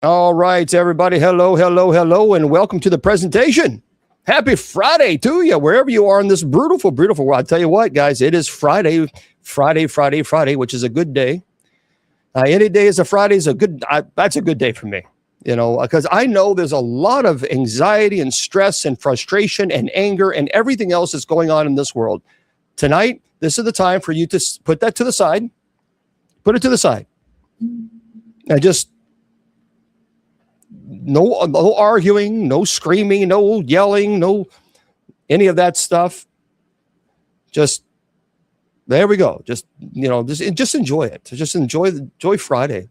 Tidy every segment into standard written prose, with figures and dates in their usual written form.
All right, everybody. Hello, hello, hello, and welcome to the presentation. Happy Friday to you, wherever you are in this beautiful, beautiful world. I tell you what, guys, it is Friday, which is a good day. Any day is a Friday is a good. That's a good day for me, because I know there's a lot of anxiety and stress and frustration and anger and everything else that's going on in this world. Tonight, this is the time for you to put that to the side. Put it to the side. And just no arguing, no screaming, no yelling, no any of that stuff. Just there we go. Just just enjoy it. Just enjoy Friday.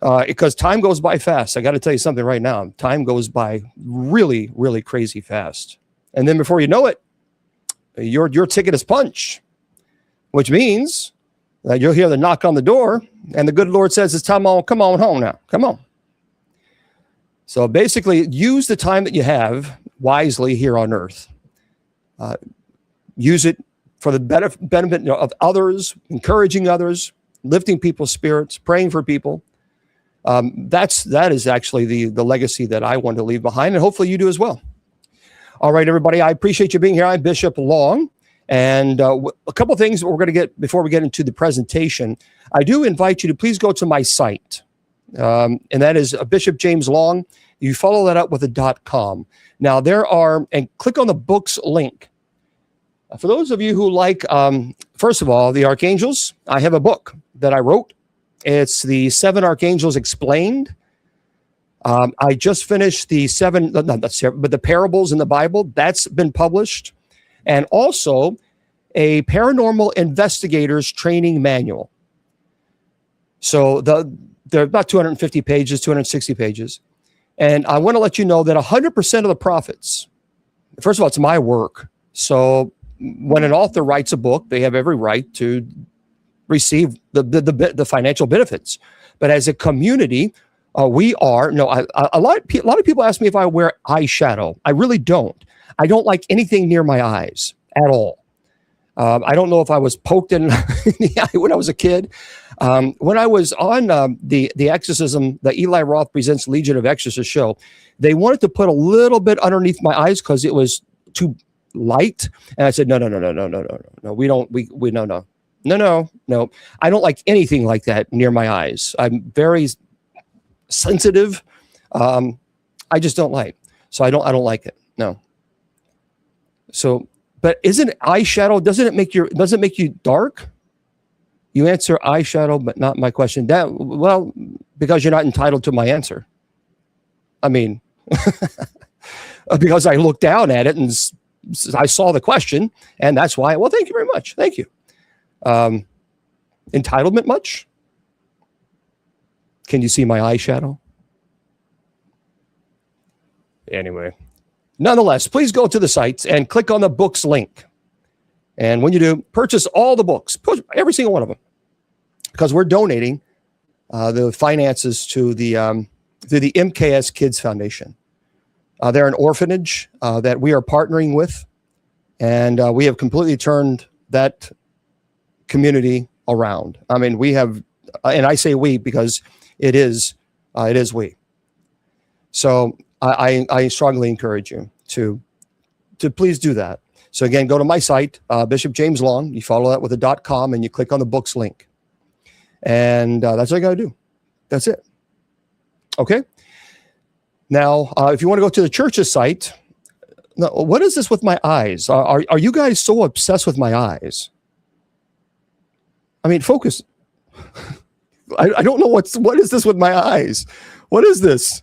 Because time goes by fast. I got to tell you something right now. Time goes by really, really crazy fast. And then before you know it, your ticket is punched, which means that you'll hear the knock on the door, and the good Lord says, "It's time. Come on home now. Come on." So basically, use the time that you have wisely here on earth. Use it for the benefit of others, encouraging others, lifting people's spirits, praying for people. That is actually the legacy that I want to leave behind, and hopefully you do as well. All right, everybody, I appreciate you being here. I'm Bishop Long, and a couple of things we're going to get before we get into the presentation. I do invite you to please go to my site. And that is Bishop James Long. You follow that up with a .com. Now and click on the books link. For those of you who like, first of all, the archangels, I have a book that I wrote. It's the 7 Archangels Explained. I just finished the the parables in the Bible. That's been published. And also a paranormal investigators training manual. So they're about 250 pages, 260 pages. And I want to let you know that 100% of the profits, first of all, it's my work. So when an author writes a book, they have every right to receive the financial benefits. But as a community, a lot of people ask me if I wear eyeshadow. I really don't. I don't like anything near my eyes at all. I don't know if I was poked in the eye when I was a kid. When I was on the Exorcism, the Eli Roth Presents Legion of Exorcists show, they wanted to put a little bit underneath my eyes because it was too light. And I said, no. We don't. No. I don't like anything like that near my eyes. I'm very sensitive. I just don't like. So I don't like it. No. So. But isn't eyeshadow, doesn't it make you dark? You answer eyeshadow, but not my question. Because you're not entitled to my answer. I mean, because I looked down at it and I saw the question, and that's why. Well, thank you very much. Thank you. Entitlement much? Can you see my eyeshadow? Anyway. Nonetheless, please go to the sites and click on the books link. And when you do, purchase all the books, every single one of them, because we're donating the finances to the MKS Kids Foundation. They're an orphanage that we are partnering with, and we have completely turned that community around. I mean, we have, and I say we because it is we. So I strongly encourage you to please do that. So again, go to my site, Bishop James Long. You follow that with a .com, and you click on the books link. And that's all you got to do. That's it. Okay. Now, if you want to go to the church's site, what is this with my eyes? Are you guys so obsessed with my eyes? I mean, focus. I don't know what is this with my eyes? What is this?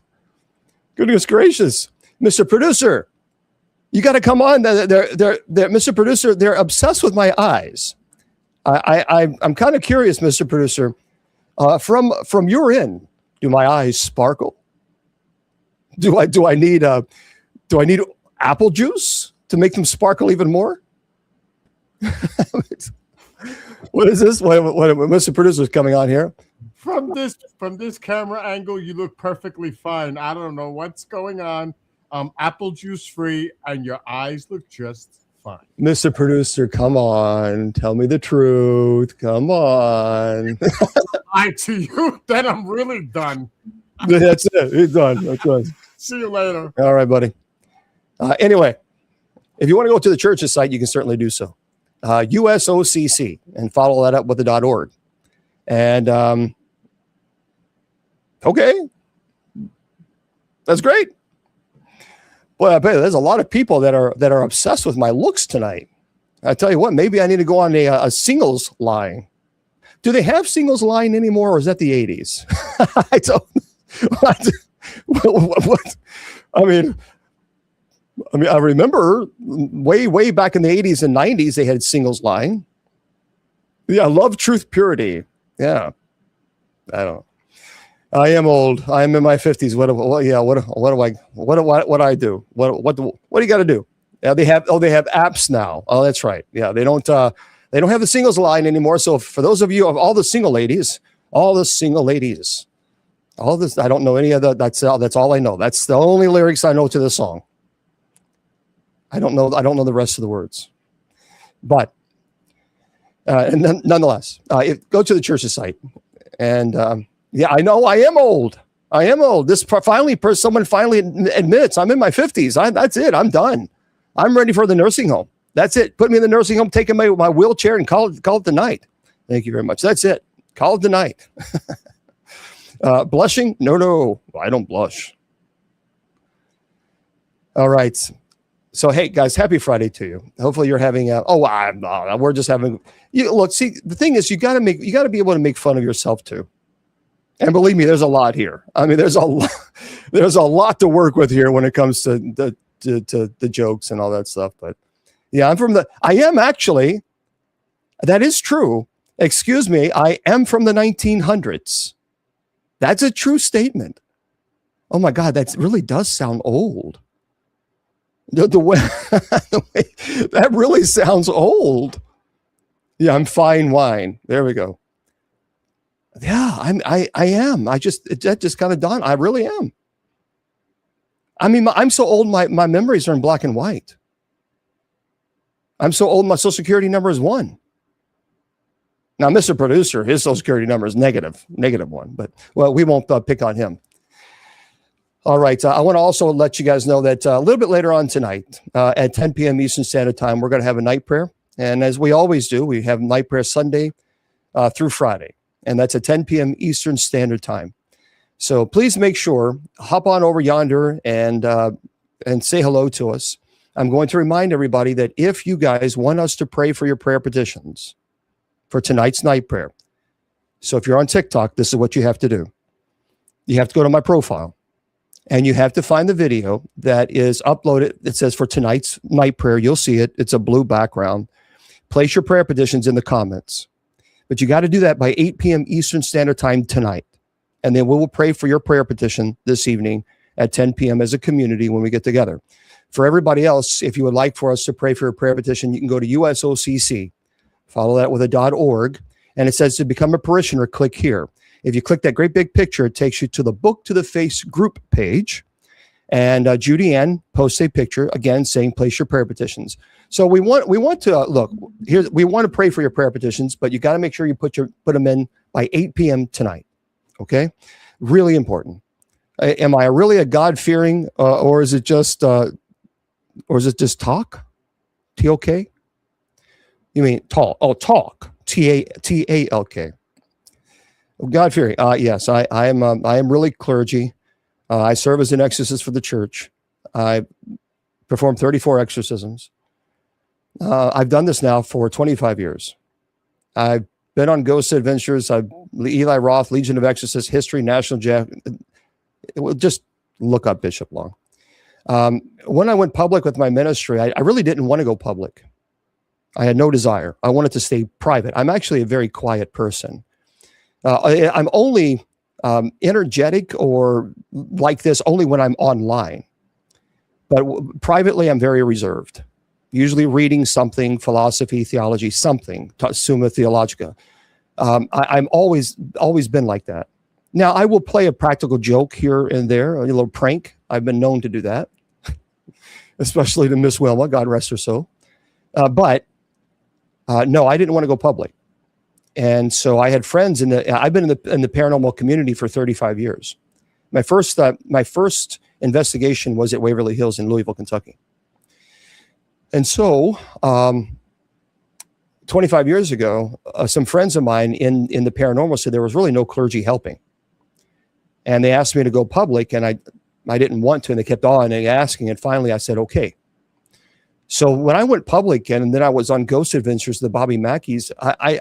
Goodness gracious. Mr. Producer, you got to come on. They're Mr. Producer, they're obsessed with my eyes. I'm kind of curious, Mr. Producer. From your end, do my eyes sparkle? Do I need apple juice to make them sparkle even more? What is this? What Mr. Producer is coming on here? From this camera angle, you look perfectly fine. I don't know what's going on. Apple juice free, and your eyes look just fine. Mr. Producer, come on. Tell me the truth. Come on. I to you, then I'm really done. That's it. He's done. That's right. See you later. All right, buddy. Anyway, if you want to go to the church's site, you can certainly do so. USOCC, and follow that up with the .org. And okay, that's great. Boy, I bet there's a lot of people that are obsessed with my looks tonight. I tell you what, maybe I need to go on a singles line. Do they have singles line anymore, or is that the 80s? I don't. What? I mean, I remember way back in the 80s and 90s, they had singles line. Yeah, love, truth, purity. Yeah, I don't know. I am old. I am in my 50s. What do I do? What do you got to do? Yeah, they have apps now. Oh, that's right. Yeah, they don't have the singles line anymore. So for those of you, of all the single ladies, all this, I don't know any of that. That's all I know. That's the only lyrics I know to the song. I don't know the rest of the words, but and nonetheless, go to the church's site, and yeah, I know I am old. This someone finally admits I'm in my 50s. That's it. I'm done. I'm ready for the nursing home. That's it. Put me in the nursing home, take my wheelchair, and call it the night. Thank you very much. That's it. Call it the night. Blushing? No, I don't blush. All right. So, hey, guys, happy Friday to you. Hopefully you're having we're just having, look, see, the thing is, you got to be able to make fun of yourself too. And believe me, there's a lot here. I mean, there's a lot to work with here when it comes to the jokes and all that stuff. But yeah, I am actually, that is true. Excuse me. I am from the 1900s. That's a true statement. Oh my God, that really does sound old. The way that really sounds old. Yeah, I'm fine wine. There we go. Yeah, I am. That just kind of dawned. I really am. I mean, I'm so old. My memories are in black and white. I'm so old. My social security number is 1. Now, Mr. Producer, his social security number is negative 1. But well, we won't pick on him. All right. I want to also let you guys know that a little bit later on tonight at 10 p.m. Eastern Standard Time, we're going to have a night prayer. And as we always do, we have night prayer Sunday through Friday. And that's at 10 p.m. Eastern Standard Time. So please make sure, hop on over yonder and say hello to us. I'm going to remind everybody that if you guys want us to pray for your prayer petitions for tonight's night prayer. So if you're on TikTok, this is what you have to do. You have to go to my profile. And you have to find the video that is uploaded. It says for tonight's night prayer. You'll see it. It's a blue background. Place your prayer petitions in the comments. But you got to do that by 8 p.m. Eastern Standard Time tonight. And then we will pray for your prayer petition this evening at 10 p.m. as a community when we get together. For everybody else, if you would like for us to pray for your prayer petition, you can go to USOCC. Follow that with a .org. And it says to become a parishioner, click here. If you click that great big picture, it takes you to the Book to the Face group page. And Judy Ann posts a picture, again, saying place your prayer petitions. So we want to look here. We want to pray for your prayer petitions, but you got to make sure you put them in by 8 p.m. tonight. Okay, really important. Am I really a God-fearing, or is it just talk? T-O-K? You mean talk? Oh, talk. T-A-L-K. God-fearing. Yes, I am really clergy. I serve as an exorcist for the church. I performed 34 exorcisms. I've done this now for 25 years. I've been on ghost adventures. Eli Roth, Legion of Exorcists, History, National Geographic. Just look up Bishop Long. When I went public with my ministry, I really didn't want to go public. I had no desire. I wanted to stay private. I'm actually a very quiet person. I'm only energetic or like this only when I'm online. But privately, I'm very reserved. Usually reading something, philosophy, theology, something, Summa Theologica. I'm always been like that. Now, I will play a practical joke here and there, a little prank. I've been known to do that, especially to Miss Wilma, God rest her soul. But no, I didn't want to go public. And so I had friends I've been in the paranormal community for 35 years. My first investigation was at Waverly Hills in Louisville, Kentucky. And so 25 years ago, some friends of mine in the paranormal said there was really no clergy helping. And they asked me to go public, and I didn't want to, and they kept on asking, and finally I said, okay. So when I went public, and then I was on Ghost Adventures, the Bobby Mackeys,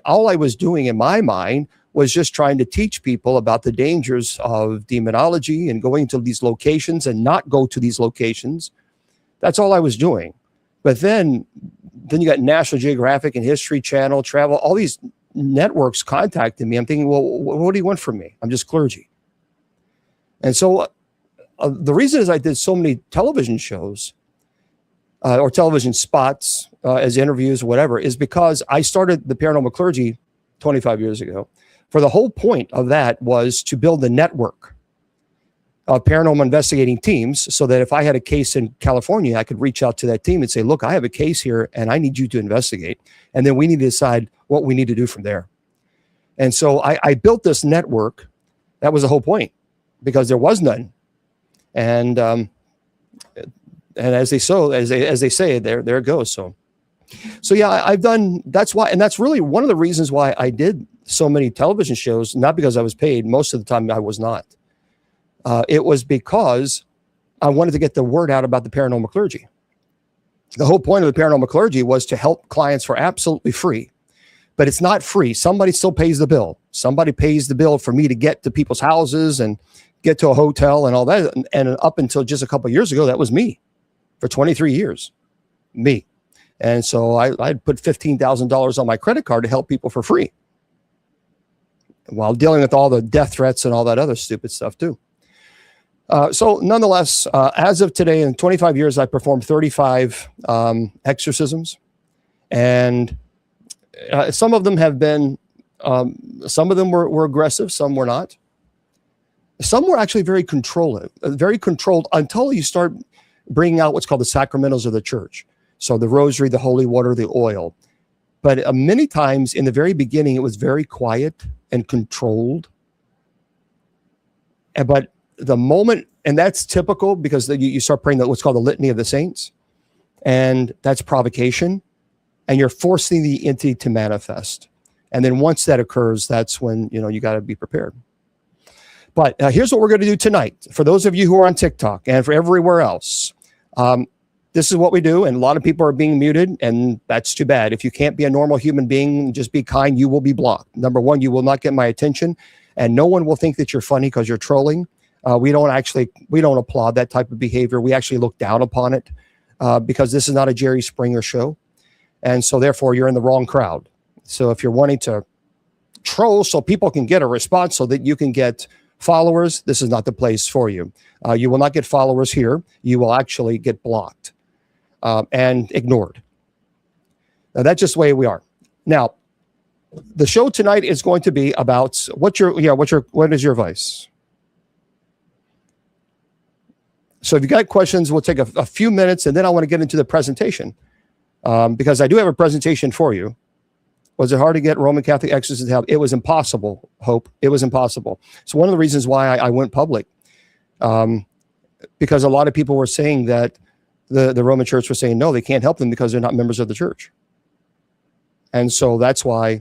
all I was doing in my mind was just trying to teach people about the dangers of demonology and going to these locations and not go to these locations. That's all I was doing. But then you got National Geographic and History Channel, Travel, all these networks contacted me. I'm thinking, well, what do you want from me? I'm just clergy. And so the reason is I did so many television shows or television spots as interviews or whatever is because I started the Paranormal Clergy 25 years ago. For the whole point of that was to build a network of paranormal investigating teams so that if I had a case in California, I could reach out to that team and say, look, I have a case here and I need you to investigate. And then we need to decide what we need to do from there. And so I built this network. That was the whole point because there was none. And as they say, there it goes. So yeah, I've done, that's why, and that's really one of the reasons why I did so many television shows, not because I was paid. Most of the time I was not. It was because I wanted to get the word out about the paranormal clergy. The whole point of the paranormal clergy was to help clients for absolutely free, but it's not free. Somebody still pays the bill. Somebody pays the bill for me to get to people's houses and get to a hotel and all that. And up until just a couple of years ago, that was me for 23 years, me. And so I'd put $15,000 on my credit card to help people for free while dealing with all the death threats and all that other stupid stuff too. So nonetheless, as of today, in 25 years, I performed 35 exorcisms. And some of them have been, some of them were aggressive, some were not. Some were actually very controlled until you start bringing out what's called the sacramentals of the church. So the rosary, the holy water, the oil. But many times in the very beginning, it was very quiet and controlled. But the moment, and that's typical because you start praying what's called the litany of the saints, and that's provocation, and you're forcing the entity to manifest. And then once that occurs, that's when you got to be prepared. But here's what we're going to do tonight. For those of you who are on TikTok and for everywhere else, this is what we do, and a lot of people are being muted, and that's too bad. If you can't be a normal human being, just be kind, you will be blocked. Number one, you will not get my attention, and no one will think that you're funny because you're trolling. We don't applaud that type of behavior. We actually look down upon it because this is not a Jerry Springer show. And so therefore you're in the wrong crowd. So if you're wanting to troll so people can get a response so that you can get followers, this is not the place for you. You will not get followers here. You will actually get blocked and ignored. Now that's just the way we are. Now, the show tonight is going to be about what is your vice? So if you got questions, we'll take a few minutes, and then I want to get into the presentation because I do have a presentation for you. Was it hard to get Roman Catholic exorcists to help? It was impossible, Hope. It was impossible. So one of the reasons why I went public, because a lot of people were saying that the Roman Church was saying, no, they can't help them because they're not members of the church. And so that's why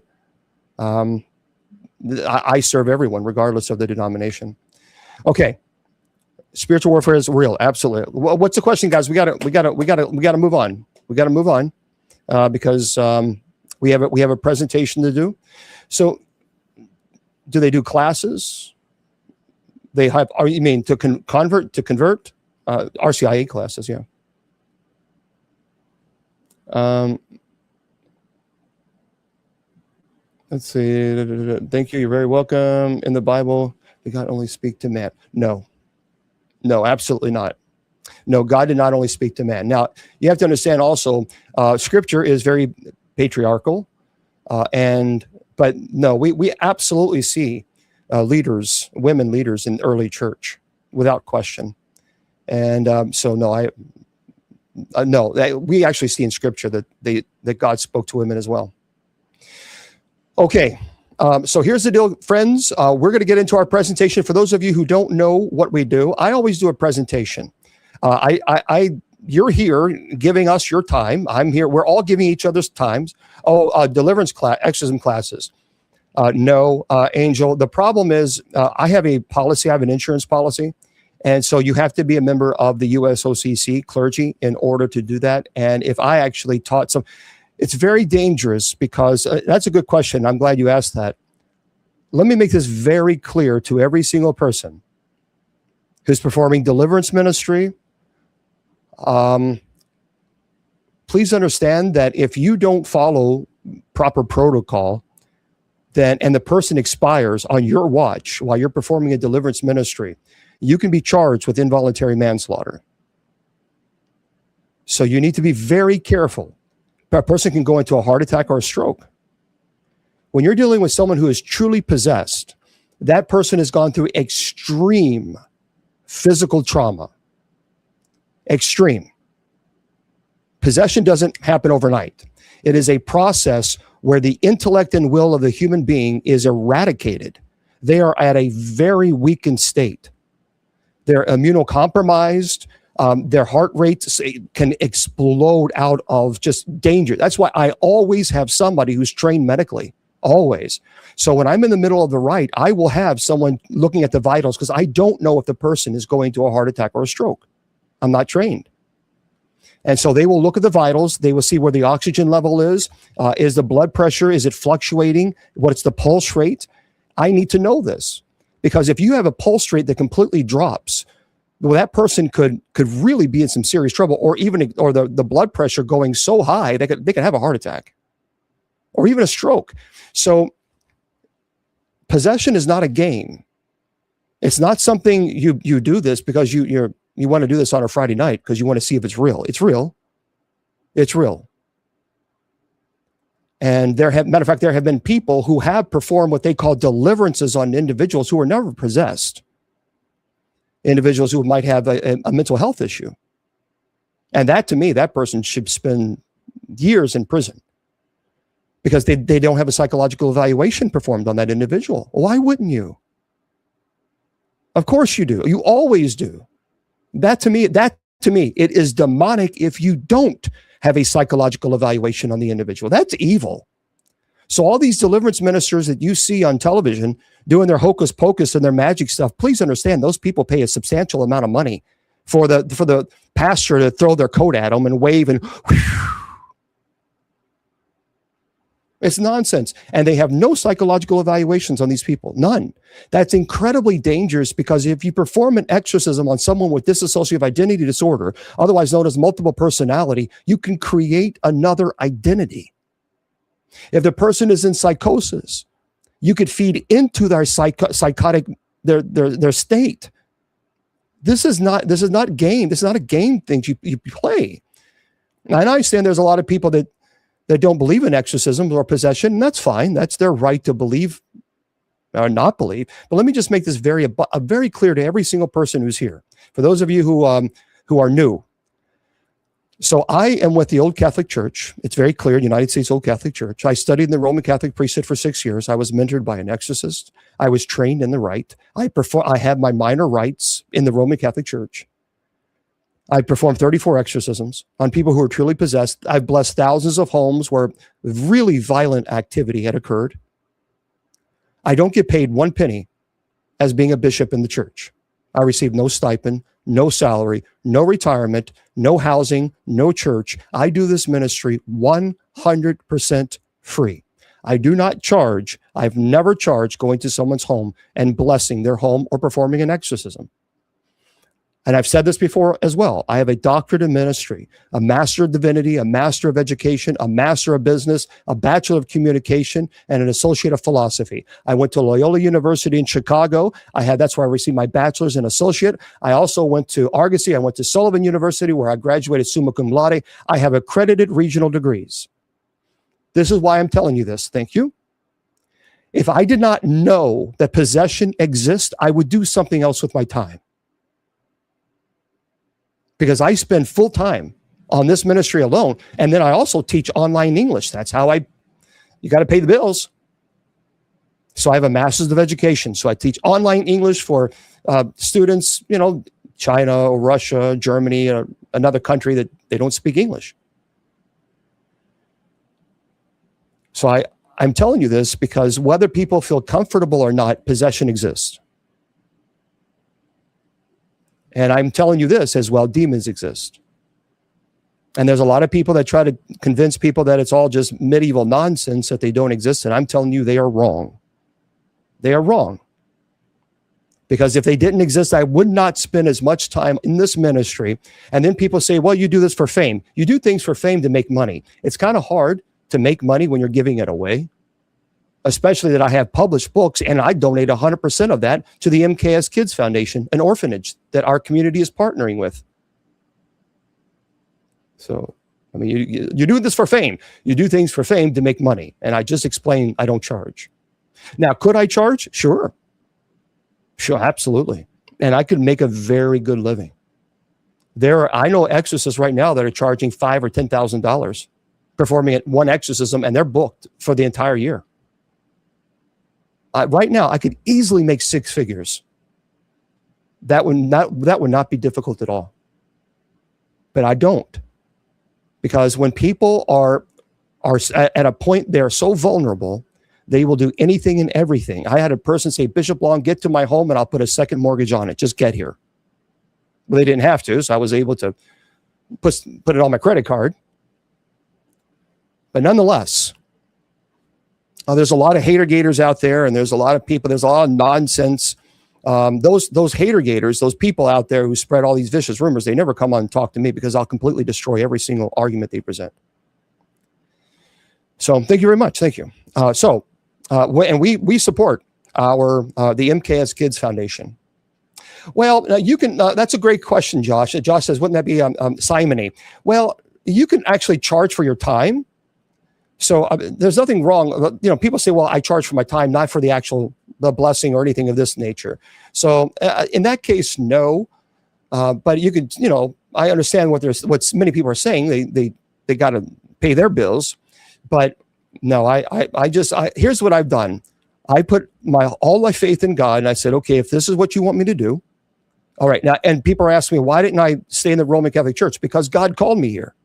I serve everyone, regardless of the denomination. Okay. Spiritual warfare is real. Absolutely. Well, what's the question, guys? We gotta move on. We gotta move on because we have a presentation to do. So do they do classes? They have, you mean to convert, RCIA classes. Yeah. Let's see. Thank you. You're very welcome. In the Bible, did God only speak to man? No, absolutely not. No, God did not only speak to man. Now, you have to understand also, Scripture is very patriarchal, but no, we absolutely see women leaders in early church, without question. And so no, we actually see in Scripture that God spoke to women as well. Okay, So here's the deal, friends. We're going to get into our presentation. For those of you who don't know what we do, I always do a presentation. You're here giving us your time. I'm here. We're all giving each other's times. Deliverance class, exorcism classes. No, Angel. The problem is I have a policy. I have an insurance policy. And so you have to be a member of the USOCC clergy in order to do that. And if I actually taught it's very dangerous because that's a good question. I'm glad you asked that. Let me make this very clear to every single person who's performing deliverance ministry. Please understand that if you don't follow proper protocol, and the person expires on your watch while you're performing a deliverance ministry, you can be charged with involuntary manslaughter. So you need to be very careful. A person can go into a heart attack or a stroke. When you're dealing with someone who is truly possessed, that person has gone through extreme physical trauma. Extreme. Possession doesn't happen overnight. It is a process where the intellect and will of the human being is eradicated. They are at a very weakened state. They're immunocompromised. Their heart rate can explode out of just danger. That's why I always have somebody who's trained medically, always. So when I'm in the middle of the rite, I will have someone looking at the vitals because I don't know if the person is going to a heart attack or a stroke. I'm not trained. And so they will look at the vitals. They will see where the oxygen level is the blood pressure, is it fluctuating? What's the pulse rate? I need to know this. Because if you have a pulse rate that completely drops, well, that person could really be in some serious trouble, or the blood pressure going so high they could have a heart attack, or even a stroke. So possession is not a game. It's not something you do this because you want to do this on a Friday night because you want to see if it's real. It's real. It's real. And matter of fact, there have been people who have performed what they call deliverances on individuals who were never possessed. Individuals who might have a mental health issue. And to me, that person should spend years in prison because they don't have a psychological evaluation performed on that individual. Why wouldn't you? Of course you do. You always do. That to me, it is demonic if you don't have a psychological evaluation on the individual. That's evil. So all these deliverance ministers that you see on television doing their hocus pocus and their magic stuff, please understand those people pay a substantial amount of money for the pastor to throw their coat at them and wave and whew. It's nonsense. And they have no psychological evaluations on these people. None. That's incredibly dangerous because if you perform an exorcism on someone with dissociative identity disorder, otherwise known as multiple personality, you can create another identity. If the person is in psychosis, you could feed into their psychotic, their state. This is not game. This is not a game thing you play. And I understand there's a lot of people that don't believe in exorcism or possession, and that's fine. That's their right to believe or not believe. But let me just make this very clear to every single person who's here. For those of you who are new. So I am with the Old Catholic Church. It's very clear, United States Old Catholic Church. I studied in the Roman Catholic priesthood for 6 years. I was mentored by an exorcist. I was trained in the rite. I had my minor rites in the Roman Catholic Church. I performed 34 exorcisms on people who were truly possessed. I've blessed thousands of homes where really violent activity had occurred. I don't get paid one penny as being a bishop in the church. I receive no stipend, no salary, no retirement, no housing, no church. I do this ministry 100% free. I do not charge. I've never charged going to someone's home and blessing their home or performing an exorcism. And I've said this before as well. I have a doctorate in ministry, a master of divinity, a master of education, a master of business, a bachelor of communication, and an associate of philosophy. I went to Loyola University in Chicago. That's where I received my bachelor's and associate. I also went to Argosy. I went to Sullivan University where I graduated summa cum laude. I have accredited regional degrees. This is why I'm telling you this. Thank you. If I did not know that possession exists, I would do something else with my time. Because I spend full time on this ministry alone. And then I also teach online English. That's how you got to pay the bills. So I have a master's of education. So I teach online English for students, China or Russia, Germany, or another country that they don't speak English. So I'm telling you this because whether people feel comfortable or not, possession exists. And I'm telling you this as well, demons exist. And there's a lot of people that try to convince people that it's all just medieval nonsense, that they don't exist. And I'm telling you, they are wrong. They are wrong. Because if they didn't exist, I would not spend as much time in this ministry. And then people say, well, you do this for fame. You do things for fame to make money. It's kind of hard to make money when you're giving it away, especially that I have published books and I donate 100% of that to the MKS Kids Foundation, an orphanage that our community is partnering with. So, I mean, you do this for fame. You do things for fame to make money. And I just explained I don't charge. Now, could I charge? Sure. Sure, absolutely. And I could make a very good living. I know exorcists right now that are charging $5,000 or $10,000 performing at one exorcism, and they're booked for the entire year. Right now, I could easily make six figures. That would not be difficult at all. But I don't. Because when people are at a point they're so vulnerable, they will do anything and everything. I had a person say, Bishop Long, get to my home and I'll put a second mortgage on it. Just get here. Well, they didn't have to, so I was able to put it on my credit card. But nonetheless, there's a lot of hater-gators out there, and there's a lot of people, there's a lot of nonsense. Those hater-gators, those people out there who spread all these vicious rumors, they never come on and talk to me because I'll completely destroy every single argument they present. So thank you very much. Thank you. And we support the MKS Kids Foundation. Well, you can. That's a great question, Josh. Josh says, wouldn't that be simony? Well, you can actually charge for your time. So there's nothing wrong. People say, well, I charge for my time, not for the blessing or anything of this nature. So in that case, no. But you could, I understand what many people are saying. They got to pay their bills. But no, here's what I've done. I put all my faith in God, and I said, okay, if this is what you want me to do, all right. Now, and people are asking me, why didn't I stay in the Roman Catholic Church? Because God called me here.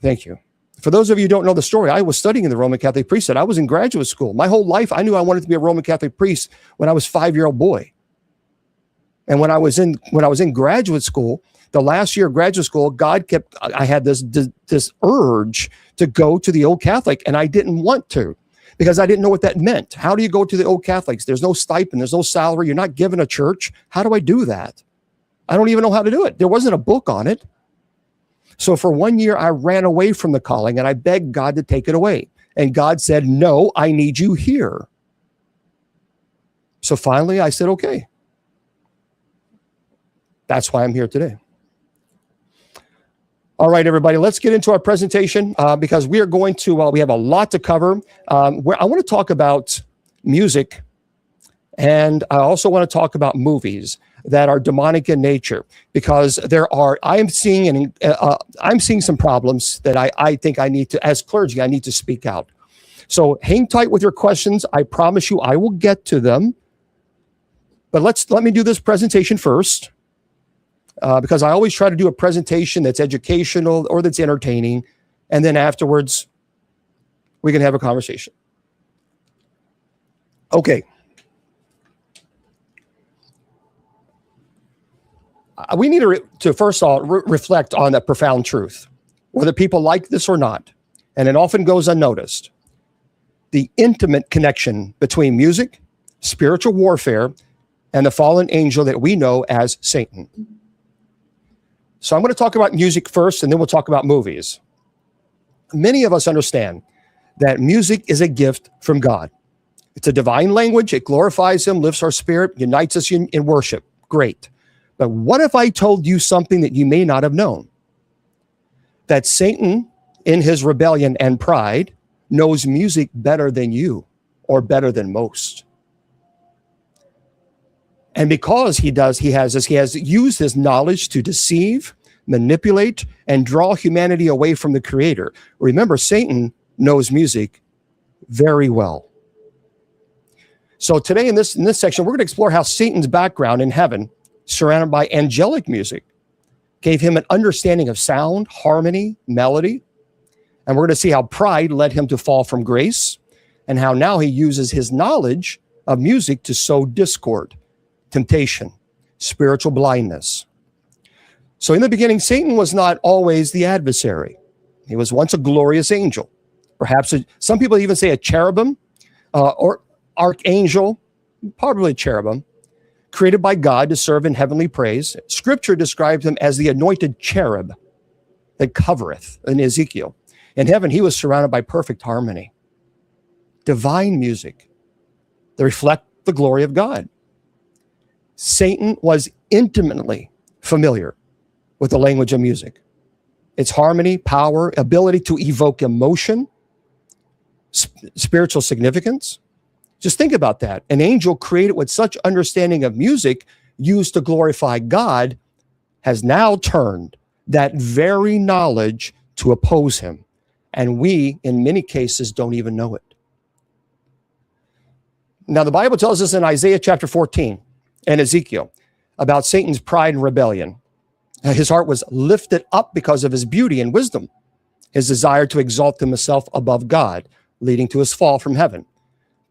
Thank you. For those of you who don't know the story, I was studying in the Roman Catholic priesthood. I was in graduate school. My whole life, I knew I wanted to be a Roman Catholic priest when I was a 5-year-old boy. And when I was in graduate school, the last year of graduate school, I had this urge to go to the Old Catholic, and I didn't want to because I didn't know what that meant. How do you go to the Old Catholics? There's no stipend. There's no salary. You're not given a church. How do I do that? I don't even know how to do it. There wasn't a book on it. So for 1 year, I ran away from the calling, and I begged God to take it away. And God said, no, I need you here. So finally, I said, okay. That's why I'm here today. All right, everybody, let's get into our presentation because we are going to, we have a lot to cover. I want to talk about music, and I also want to talk about movies that are demonic in nature, because I'm seeing some problems that I think I need to, as clergy, I need to speak out. So hang tight with your questions. I promise you I will get to them. But let me do this presentation first, because I always try to do a presentation that's educational or that's entertaining, and then afterwards we can have a conversation. Okay. We need to first of all reflect on a profound truth, whether people like this or not, and it often goes unnoticed. The intimate connection between music, spiritual warfare, and the fallen angel that we know as Satan. So I'm going to talk about music first, and then we'll talk about movies. Many of us understand that music is a gift from God. It's a divine language. It glorifies Him, lifts our spirit, unites us in worship. Great. But what if I told you something that you may not have known? That Satan, in his rebellion and pride, knows music better than you or better than most. And because he has used his knowledge to deceive, manipulate, and draw humanity away from the Creator. Remember, Satan knows music very well. So today in this section, we're going to explore how Satan's background in heaven, surrounded by angelic music, gave him an understanding of sound, harmony, melody. And we're going to see how pride led him to fall from grace, and how now he uses his knowledge of music to sow discord, temptation, spiritual blindness. So in the beginning, Satan was not always the adversary. He was once a glorious angel. Perhaps some people even say a cherubim or archangel, probably cherubim, created by God to serve in heavenly praise. Scripture describes him as the anointed cherub that covereth in Ezekiel. In heaven, he was surrounded by perfect harmony, divine music that reflect the glory of God. Satan was intimately familiar with the language of music, its harmony, power, ability to evoke emotion, spiritual significance. Just think about that. An angel created with such understanding of music used to glorify God has now turned that very knowledge to oppose him. And we, in many cases, don't even know it. Now, the Bible tells us in Isaiah chapter 14 and Ezekiel about Satan's pride and rebellion. His heart was lifted up because of his beauty and wisdom, his desire to exalt himself above God, leading to his fall from heaven.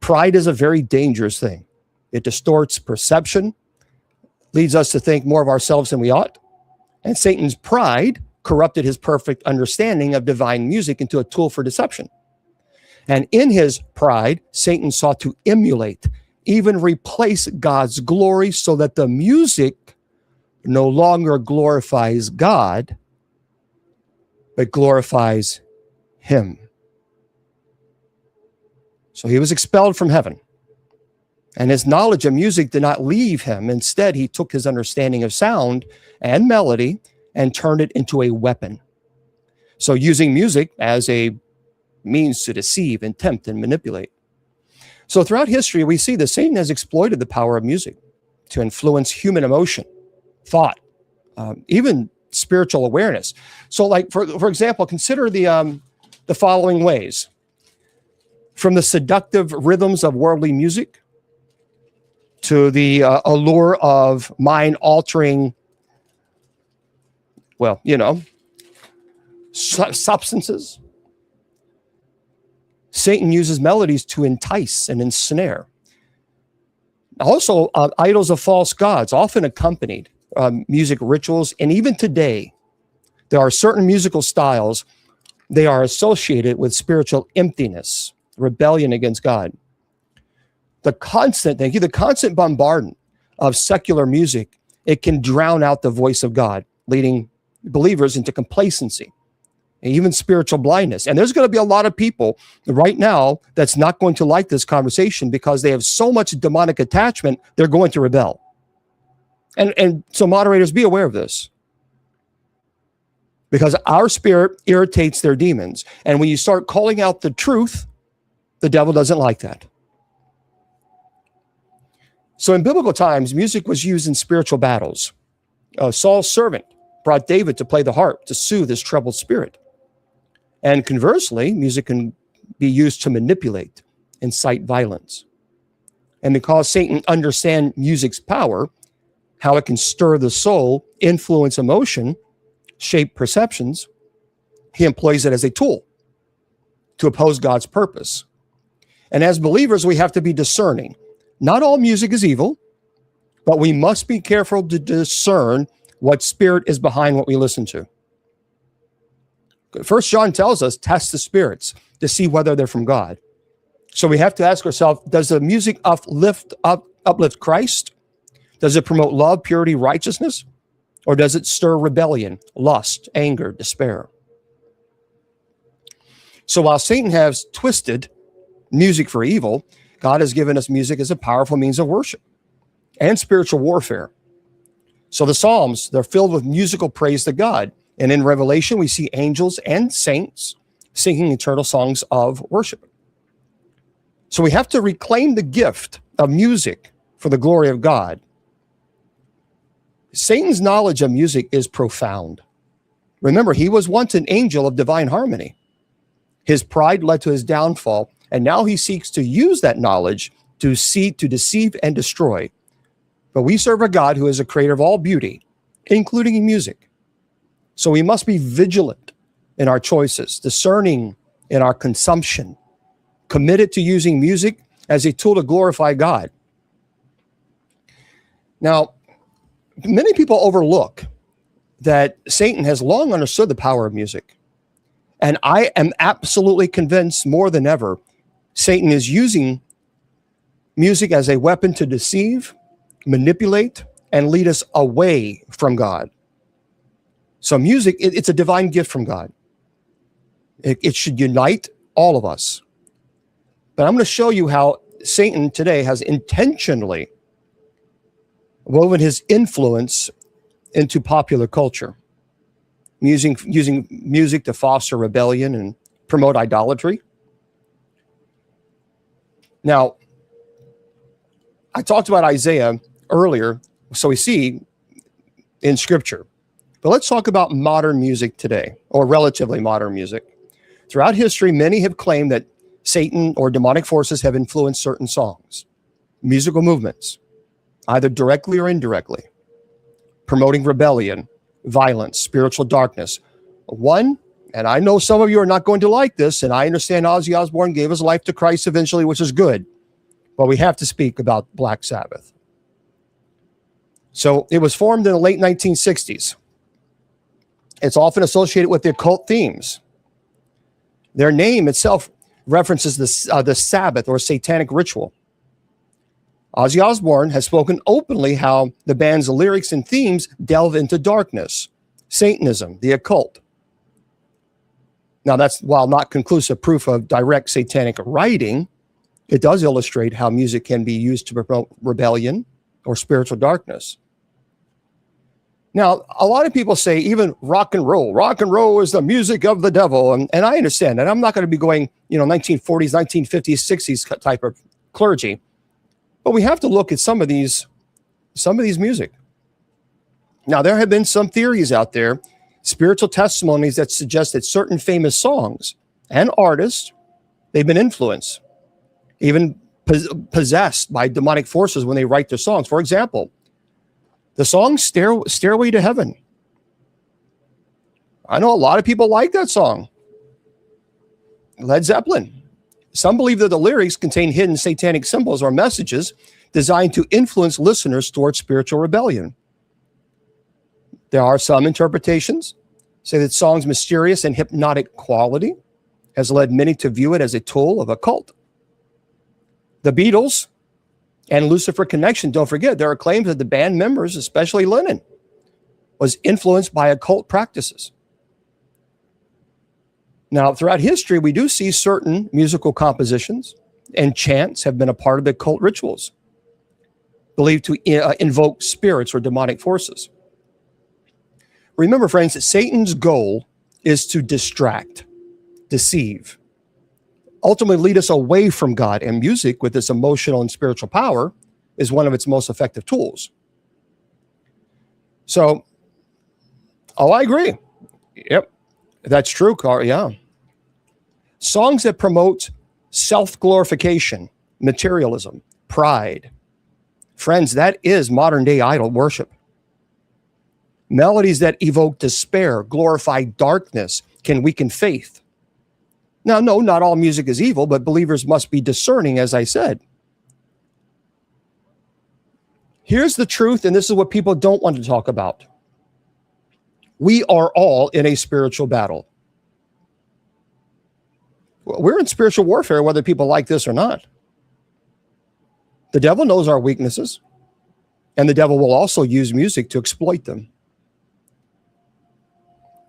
Pride is a very dangerous thing. It distorts perception, leads us to think more of ourselves than we ought. And Satan's pride corrupted his perfect understanding of divine music into a tool for deception. And in his pride, Satan sought to emulate, even replace God's glory so that the music no longer glorifies God, but glorifies him. So he was expelled from heaven, and his knowledge of music did not leave him. Instead, he took his understanding of sound and melody and turned it into a weapon. So using music as a means to deceive and tempt and manipulate. So throughout history, we see that Satan has exploited the power of music to influence human emotion, thought, even spiritual awareness. So like, for example, consider the following ways. From the seductive rhythms of worldly music to the allure of mind-altering, substances. Satan uses melodies to entice and ensnare. Also, idols of false gods often accompanied music rituals. And even today, there are certain musical styles, they are associated with spiritual emptiness, rebellion against God. The constant bombardment of secular music, it can drown out the voice of God, leading believers into complacency and even spiritual blindness. And there's going to be a lot of people right now that's not going to like this conversation because they have so much demonic attachment, they're going to rebel. And so moderators, be aware of this. Because our spirit irritates their demons. And when you start calling out the truth, the devil doesn't like that. So in biblical times, music was used in spiritual battles. Saul's servant brought David to play the harp to soothe his troubled spirit. And conversely, music can be used to manipulate, incite violence. And because Satan understands music's power, how it can stir the soul, influence emotion, shape perceptions, he employs it as a tool to oppose God's purpose. And as believers, we have to be discerning. Not all music is evil, but we must be careful to discern what spirit is behind what we listen to. 1 John tells us, test the spirits to see whether they're from God. So we have to ask ourselves, does the music uplift Christ? Does it promote love, purity, righteousness? Or does it stir rebellion, lust, anger, despair? So while Satan has twisted music for evil, God has given us music as a powerful means of worship and spiritual warfare. So the Psalms, they're filled with musical praise to God. And in Revelation, we see angels and saints singing eternal songs of worship. So we have to reclaim the gift of music for the glory of God. Satan's knowledge of music is profound. Remember, he was once an angel of divine harmony. His pride led to his downfall, And now he seeks to use that knowledge to deceive and destroy. But we serve a God who is a creator of all beauty, including in music. So we must be vigilant in our choices, discerning in our consumption, committed to using music as a tool to glorify God. Now, many people overlook that Satan has long understood the power of music. And I am absolutely convinced more than ever, Satan is using music as a weapon to deceive, manipulate, and lead us away from God. So music, it's a divine gift from God. It should unite all of us. But I'm going to show you how Satan today has intentionally woven his influence into popular culture, using music to foster rebellion and promote idolatry. Now, I talked about Isaiah earlier, so we see in Scripture. But let's talk about modern music today, or relatively modern music. Throughout history, many have claimed that Satan or demonic forces have influenced certain songs, musical movements, either directly or indirectly, promoting rebellion, violence, spiritual darkness. One, and I know some of you are not going to like this, and I understand Ozzy Osbourne gave his life to Christ eventually, which is good, but we have to speak about Black Sabbath. So it was formed in the late 1960s. It's often associated with the occult themes. Their name itself references the Sabbath or satanic ritual. Ozzy Osbourne has spoken openly how the band's lyrics and themes delve into darkness, Satanism, the occult. Now, that's, while not conclusive proof of direct satanic writing, it does illustrate how music can be used to promote rebellion or spiritual darkness. Now, a lot of people say even rock and roll is the music of the devil. And I understand that. I'm not going to be going, 1940s, 1950s, 60s type of clergy. But we have to look at some of these music. Now, there have been some theories out there, spiritual testimonies that suggest that certain famous songs and artists, they've been influenced, even possessed by demonic forces when they write their songs. For example, the song Stairway to Heaven. I know a lot of people like that song. Led Zeppelin. Some believe that the lyrics contain hidden satanic symbols or messages designed to influence listeners towards spiritual rebellion. There are some interpretations say that song's mysterious and hypnotic quality has led many to view it as a tool of a cult. The Beatles and Lucifer Connection, don't forget, there are claims that the band members, especially Lennon, was influenced by occult practices. Now, throughout history, we do see certain musical compositions and chants have been a part of the cult rituals, believed to invoke spirits or demonic forces. Remember, friends, that Satan's goal is to distract, deceive, ultimately lead us away from God, and music with its emotional and spiritual power is one of its most effective tools. So, I agree. Yep, that's true, Carl. Yeah. Songs that promote self-glorification, materialism, pride. Friends, that is modern day idol worship. Melodies that evoke despair, glorify darkness, can weaken faith. Now, no, not all music is evil, but believers must be discerning, as I said. Here's the truth, and this is what people don't want to talk about. We are all in a spiritual battle. We're in spiritual warfare, whether people like this or not. The devil knows our weaknesses, and the devil will also use music to exploit them.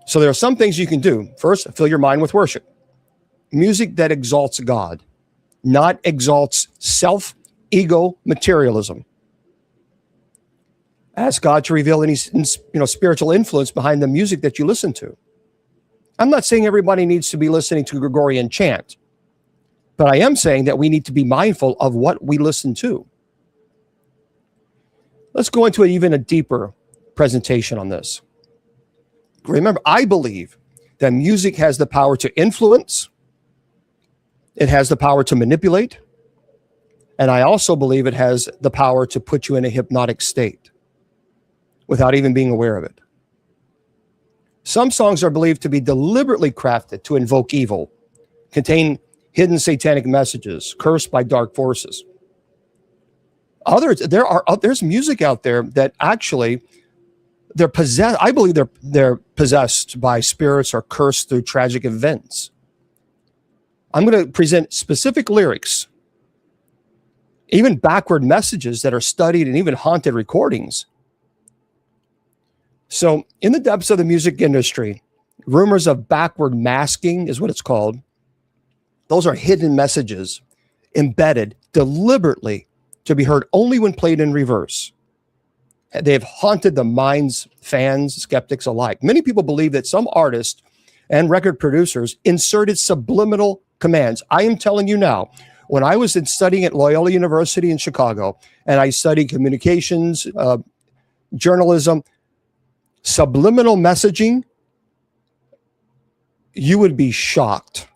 So there are some things you can do. First, fill your mind with worship. Music that exalts God, not exalts self, ego, materialism. Ask God to reveal any spiritual influence behind the music that you listen to. I'm not saying everybody needs to be listening to Gregorian chant, but I am saying that we need to be mindful of what we listen to. Let's go into even a deeper presentation on this. Remember, I believe that music has the power to influence, It has the power to manipulate. And I also believe it has the power to put you in a hypnotic state without even being aware of it. Some songs are believed to be deliberately crafted to invoke evil, contain hidden satanic messages, cursed by dark forces. Others, there's music out there that actually they're possessed. I believe they're possessed by spirits or cursed through tragic events. I'm going to present specific lyrics, even backward messages that are studied and even haunted recordings. So in the depths of the music industry, rumors of backward masking is what it's called. Those are hidden messages embedded deliberately to be heard only when played in reverse. They have haunted the minds, fans, skeptics alike. Many people believe that some artists and record producers inserted subliminal commands. I am telling you now, when I was studying at Loyola University in Chicago, and I studied communications, journalism, subliminal messaging, you would be shocked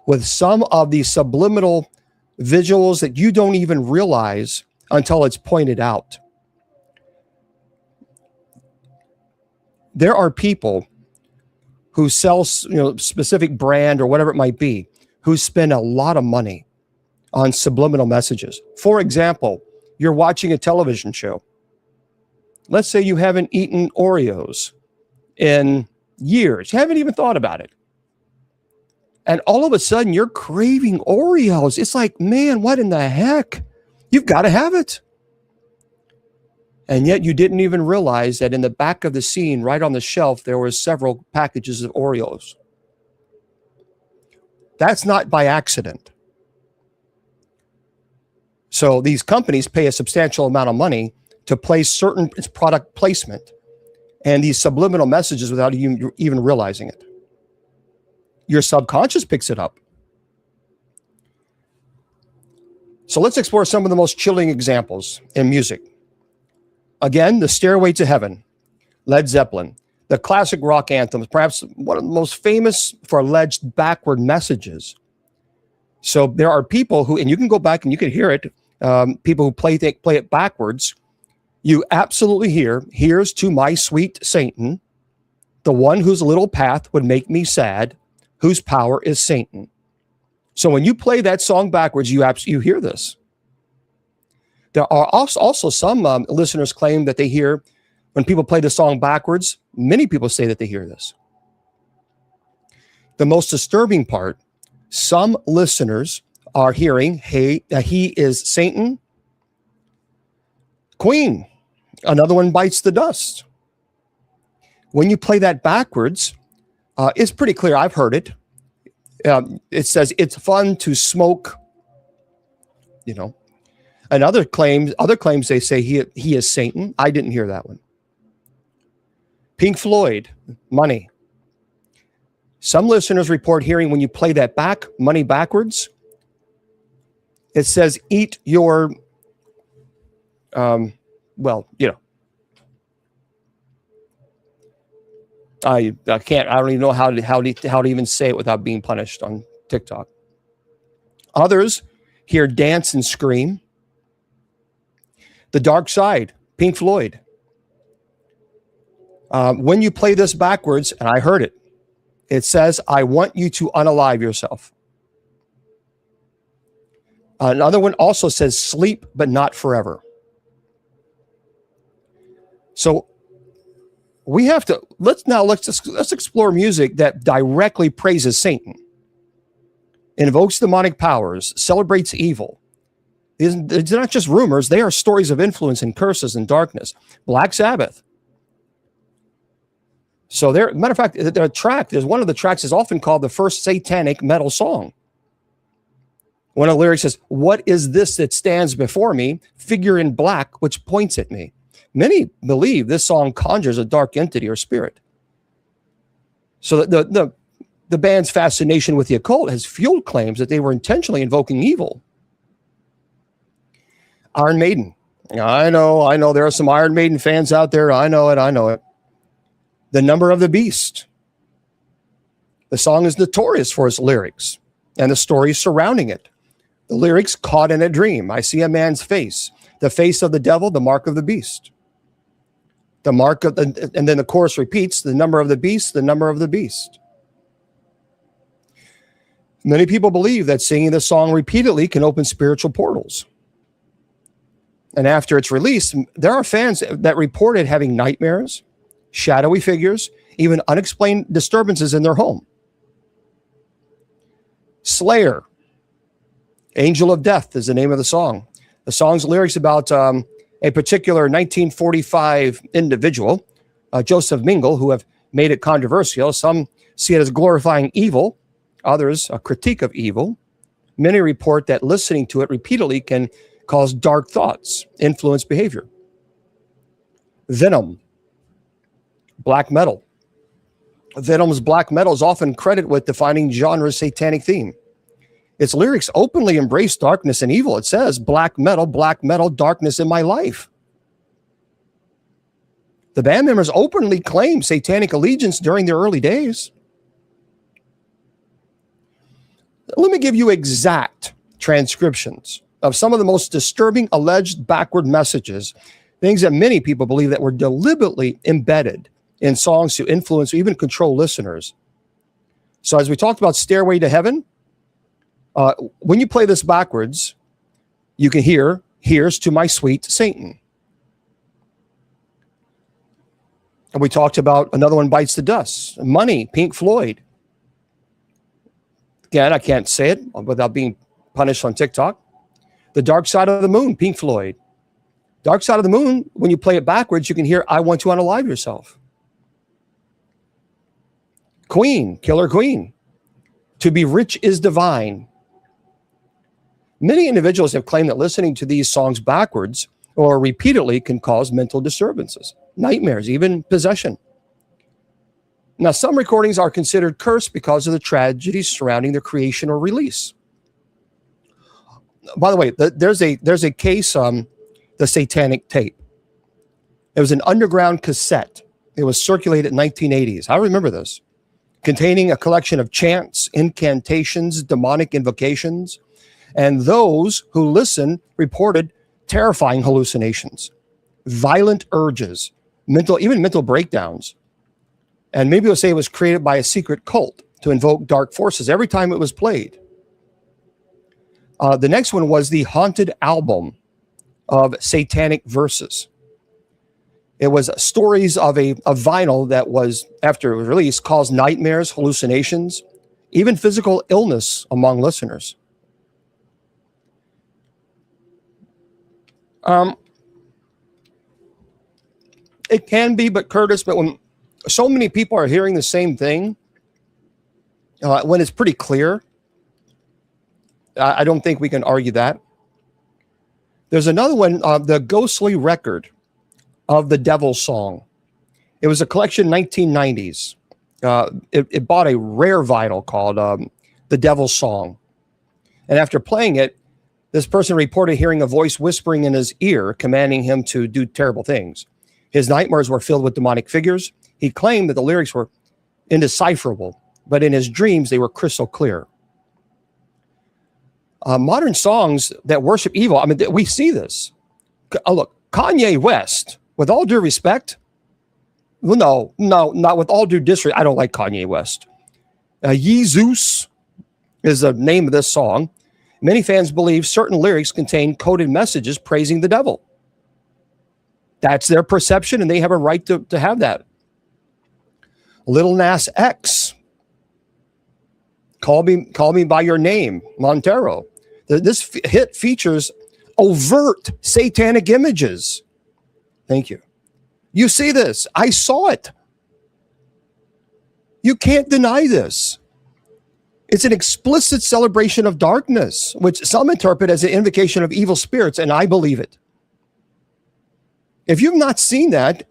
with some of these subliminal visuals that you don't even realize until it's pointed out. There are people who sell, specific brand or whatever it might be, who spend a lot of money on subliminal messages. For example, you're watching a television show. Let's say you haven't eaten Oreos in years. You haven't even thought about it. And all of a sudden, you're craving Oreos. It's like, man, what in the heck? You've got to have it. And yet you didn't even realize that in the back of the scene, right on the shelf, there were several packages of Oreos. That's not by accident. So these companies pay a substantial amount of money to place certain product placement and these subliminal messages without you even realizing it. Your subconscious picks it up. So let's explore some of the most chilling examples in music. Again, the Stairway to Heaven, Led Zeppelin, the classic rock anthems, perhaps one of the most famous for alleged backward messages. So there are people who, and you can go back and you can hear it, people who play it backwards. You absolutely hear, here's to my sweet Satan, the one whose little path would make me sad, whose power is Satan. So when you play that song backwards, you hear this. There are also some listeners claim that they hear, when people play the song backwards, many people say that they hear this. The most disturbing part, some listeners are hearing, hey, he is Satan. Queen, another one bites the dust. When you play that backwards, it's pretty clear. I've heard it. It says it's fun to smoke, And other claims they say he is Satan. I didn't hear that one. Pink Floyd, Money. Some listeners report hearing when you play that Money backwards, it says eat your, I can't, I don't even know how to even say it without being punished on TikTok. Others hear dance and scream. The Dark Side, Pink Floyd. When you play this backwards, and I heard it, it says, I want you to unalive yourself. Another one also says sleep, but not forever. So we have to, let's explore music that directly praises Satan, invokes demonic powers, celebrates evil. These are not just rumors. They are stories of influence and curses and darkness. Black Sabbath. So matter of fact, there's one of the tracks is often called the first satanic metal song. One of the lyrics says, what is this that stands before me? Figure in black, which points at me. Many believe this song conjures a dark entity or spirit. So the band's fascination with the occult has fueled claims that they were intentionally invoking evil. Iron Maiden. I know. There are some Iron Maiden fans out there. I know it. The Number of the Beast. The song is notorious for its lyrics. and the stories surrounding it. The lyrics, caught in a dream. I see a man's face, the face of the devil, the mark of the beast. The mark of the, and then the chorus repeats, the number of the beast, the number of the beast. Many people believe that singing this song repeatedly can open spiritual portals. And after its release, there are fans that reported having nightmares, shadowy figures, even unexplained disturbances in their home. Slayer, Angel of Death is the name of the song. The song's lyrics about a particular 1945 individual, Joseph Mingle, who have made it controversial. Some see it as glorifying evil, others a critique of evil. Many report that listening to it repeatedly can cause dark thoughts, influence behavior. Venom, black metal. Venom's black metal is often credited with defining genre's satanic theme. Its lyrics openly embrace darkness and evil. It says, black metal, darkness in my life. The band members openly claim satanic allegiance during their early days. Let me give you exact transcriptions of some of the most disturbing alleged backward messages, things that many people believe that were deliberately embedded in songs to influence or even control listeners. So as we talked about Stairway to Heaven, when you play this backwards, you can hear, here's to my sweet Satan. And we talked about another one, Bites the Dust. Money, Pink Floyd. Again, I can't say it without being punished on TikTok. The Dark Side of the Moon, Pink Floyd. Dark Side of the Moon, when you play it backwards, you can hear, I Want to Unalive Yourself. Queen, Killer Queen. To be rich is divine. Many individuals have claimed that listening to these songs backwards or repeatedly can cause mental disturbances, nightmares, even possession. Now, some recordings are considered cursed because of the tragedies surrounding their creation or release. By the way, there's a case, the Satanic Tape. It was an underground cassette. It was circulated in 1980s. I remember this, containing a collection of chants, incantations, demonic invocations, and those who listened reported terrifying hallucinations, violent urges, mental breakdowns. And maybe we'll say it was created by a secret cult to invoke dark forces every time it was played. The next one was the Haunted Album of Satanic Verses. It was stories of a vinyl that was, after it was released, caused nightmares, hallucinations, even physical illness among listeners. It can be, but Curtis, but when so many people are hearing the same thing, when it's pretty clear, I don't think we can argue that. There's another one, the Ghostly Record of the Devil's Song. It was a collection in 1990s. It bought a rare vinyl called The Devil's Song. And after playing it, this person reported hearing a voice whispering in his ear, commanding him to do terrible things. His nightmares were filled with demonic figures. He claimed that the lyrics were indecipherable, but in his dreams, they were crystal clear. Modern songs that worship evil, I mean, we see this. Look, Kanye West, with all due respect, no, not with all due disrespect. I don't like Kanye West. Jesus is the name of this song. Many fans believe certain lyrics contain coded messages praising the devil. That's their perception, and they have a right to have that. Lil Nas X, Call Me By Your Name, Montero. This hit features overt satanic images. Thank you. You see this. I saw it. You can't deny this. It's an explicit celebration of darkness, which some interpret as an invocation of evil spirits, and I believe it. If you've not seen that,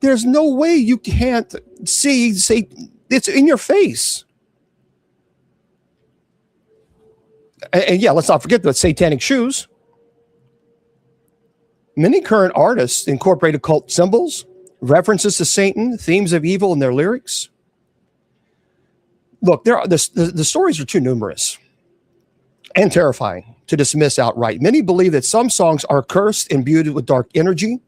there's no way you can't say it's in your face. And yeah, let's not forget the satanic shoes. Many current artists incorporate occult symbols, references to Satan, themes of evil in their lyrics. Look, the stories are too numerous and terrifying to dismiss outright. Many believe that some songs are cursed, imbued with dark energy.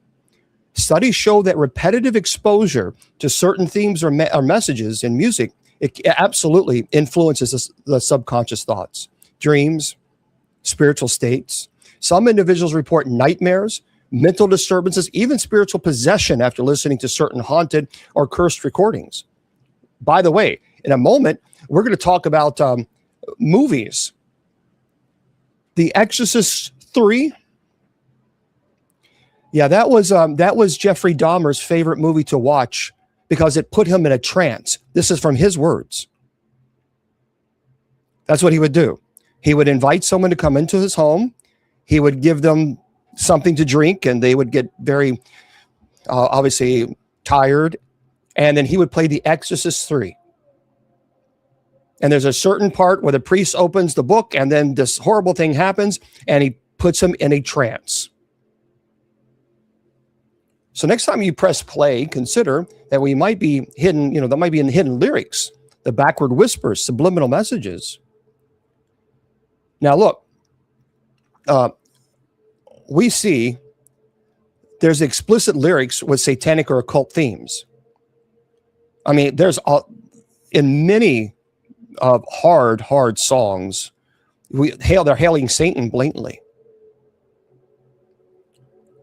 Studies show that repetitive exposure to certain themes or messages in music, it absolutely influences the subconscious thoughts, dreams, spiritual states. Some individuals report nightmares, mental disturbances, even spiritual possession after listening to certain haunted or cursed recordings. By the way, in a moment, we're going to talk about movies. The Exorcist 3. Yeah, that was Jeffrey Dahmer's favorite movie to watch because it put him in a trance. This is from his words. That's what he would do. He would invite someone to come into his home. He would give them something to drink, and they would get very, obviously, tired. And then he would play The Exorcist 3. And there's a certain part where the priest opens the book, and then this horrible thing happens, and he puts him in a trance. So next time you press play, consider that we might be hidden, there might be hidden lyrics, the backward whispers, subliminal messages. Now look, we see there's explicit lyrics with satanic or occult themes. I mean, in many hard songs, they're hailing Satan blatantly.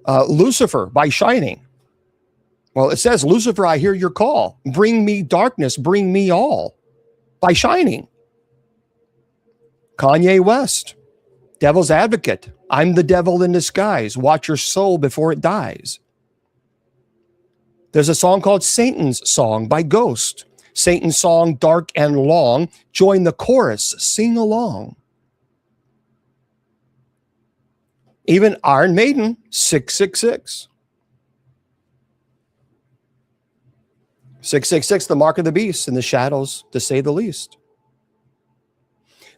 Lucifer by Shining. Well, it says, Lucifer, I hear your call. Bring me darkness, bring me all. By Shining. Kanye West, Devil's Advocate. I'm the devil in disguise. Watch your soul before it dies. There's a song called Satan's Song by Ghost. Satan's Song, dark and long. Join the chorus, sing along. Even Iron Maiden, 666. 666, the mark of the beast, in the shadows, to say the least.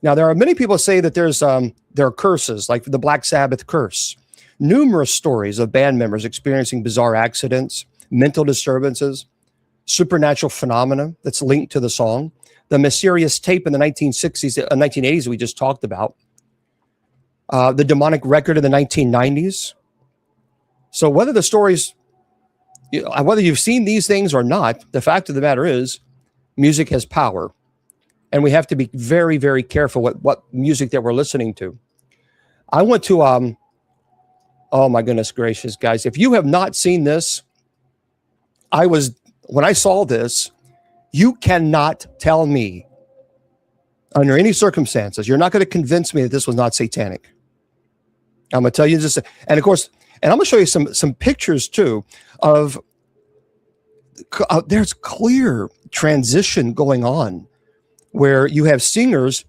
Now, there are many people say that there are curses, like the Black Sabbath curse. Numerous stories of band members experiencing bizarre accidents, mental disturbances, supernatural phenomena that's linked to the song. The mysterious tape in the 1960s, 1980s we just talked about. The demonic record in the 1990s. So whether the stories, whether you've seen these things or not, the fact of the matter is music has power. And we have to be very, very careful what music that we're listening to. I went to, oh my goodness gracious, guys. If you have not seen this, when I saw this, you cannot tell me under any circumstances, you're not going to convince me that this was not satanic. I'm going to tell you this, and of course, and I'm going to show you some pictures too of, there's clear transition going on where you have singers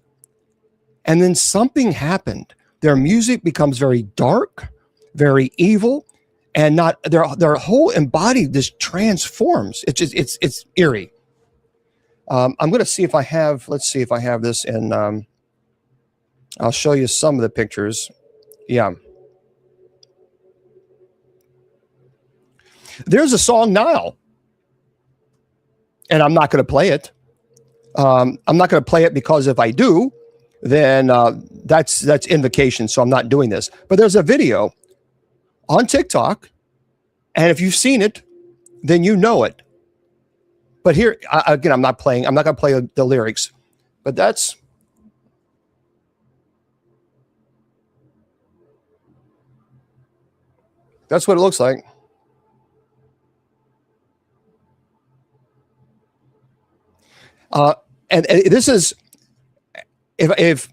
and then something happened. Their music becomes very dark, very evil, and not their whole embodied just transforms. It's eerie. I'm going to see if I have, let's see if I have this in, I'll show you some of the pictures. Yeah. There's a song now, and I'm not going to play it. I'm not going to play it because if I do, then that's invocation, so I'm not doing this. But there's a video on TikTok, and if you've seen it, then you know it. But here, again, I'm not going to play the lyrics, but that's what it looks like. And this is, if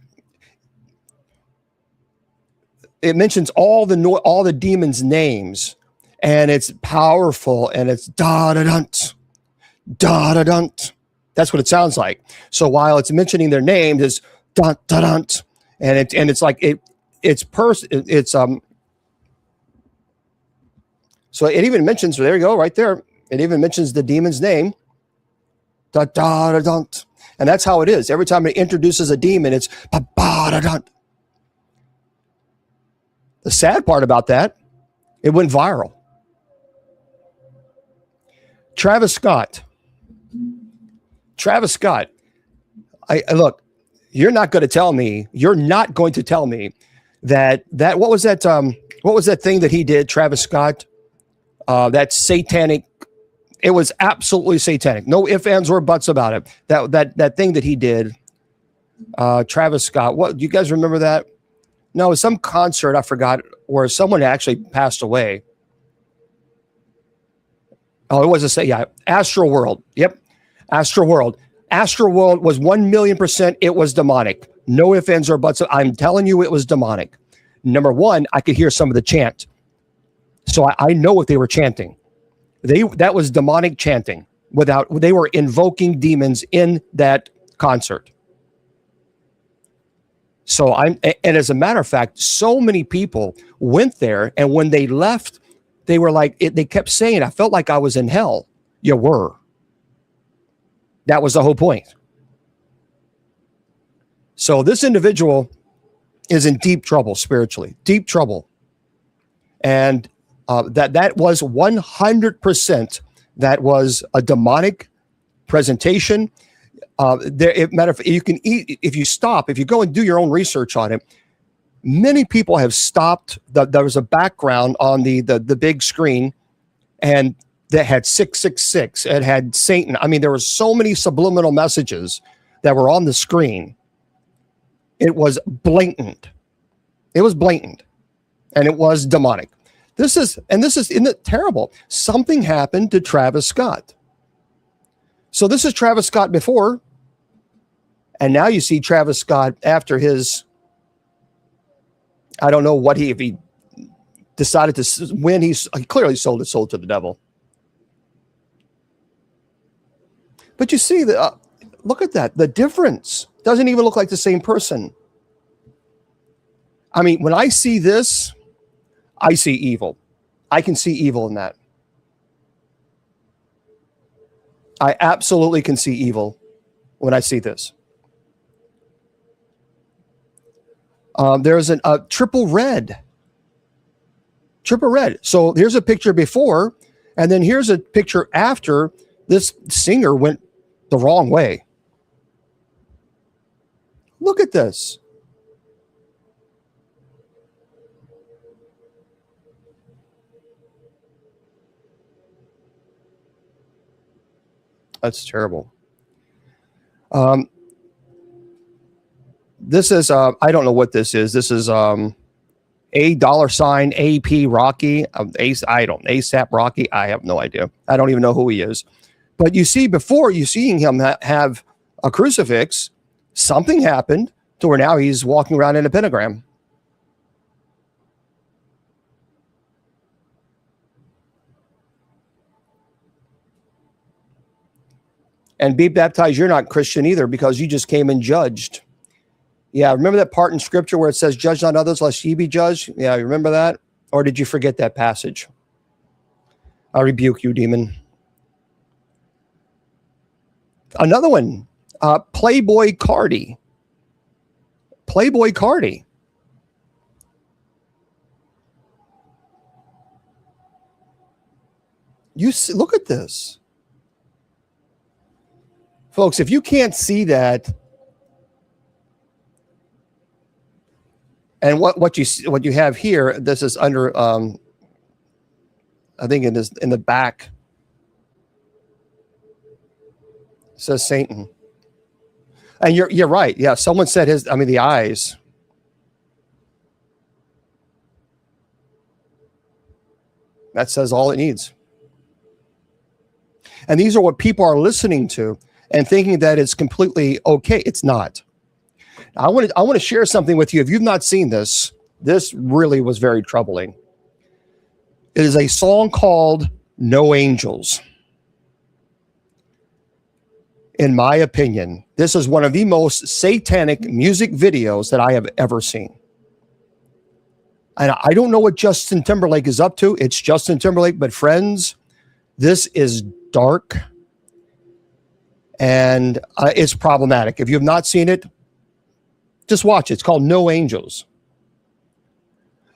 it mentions all the demons' names, and it's powerful, and it's da-da-dunt, da-da-dunt. That's what it sounds like. So while it's mentioning their names, it's dun-da-dunt, and it's like so it even mentions, there you go, right there. It even mentions the demon's name. Da-da-da-dunt. And that's how it is. Every time it introduces a demon, it's ba-ba-da-dunt. The sad part about that, it went viral. Travis Scott. I look, you're not going to tell me that what was that thing that he did, Travis Scott? That satanic. It was absolutely satanic. No ifs, ands, or buts about it. That thing that he did, Travis Scott. What do you guys remember that? No, it was some concert, I forgot, where someone actually passed away. Oh, it was Astro World. Yep, Astro World. Astro World was 1,000,000%. It was demonic. No ifs, ands, or buts. I'm telling you, it was demonic. Number one, I could hear some of the chant, so I know what they were chanting. That was demonic chanting. They were invoking demons in that concert. So and as a matter of fact, so many people went there, and when they left, they were like, they kept saying, I felt like I was in hell. You were. That was the whole point. So this individual is in deep trouble spiritually, deep trouble. And that was 100%. That was a demonic presentation. Matter of fact, you can eat if you go and do your own research on it. Many people have stopped. There was a background on the big screen, and that had 666. It had Satan. I mean, there were so many subliminal messages that were on the screen. It was blatant. It was blatant, and it was demonic. Isn't it terrible? Something happened to Travis Scott. So this is Travis Scott before, and now you see Travis Scott after his, I don't know if he decided to win. He clearly sold his soul to the devil. But you see, look at that. The difference doesn't even look like the same person. I mean, when I see this, I see evil. I can see evil in that. I absolutely can see evil when I see this. There's a triple red. Triple red. So here's a picture before, and then here's a picture after this singer went the wrong way. Look at this. That's terrible. This is I don't know what this is. This is $, AP Rocky, ASAP Rocky. I have no idea. I don't even know who he is. But you see, before you seeing him have a crucifix, something happened to where now he's walking around in a pentagram. And be baptized, you're not Christian either, because you just came and judged. Yeah, remember that part in scripture where it says, judge not others lest ye be judged? Yeah, you remember that? Or did you forget that passage? I rebuke you, demon. Another one, Playboy Cardi. Playboy Cardi. You see, look at this. Folks, if you can't see that, and what you have here, this is under I think it is in the back. It says Satan. And you're right. Yeah, someone said the eyes. That says all it needs. And these are what people are listening to and thinking that it's completely okay. It's not. I want to share something with you. If you've not seen this really was very troubling. It is a song called No Angels. In my opinion, this is one of the most satanic music videos that I have ever seen. And I don't know what Justin Timberlake is up to. It's Justin Timberlake, but friends, this is dark. And it's problematic. If you have not seen it, just watch it. It's called No Angels.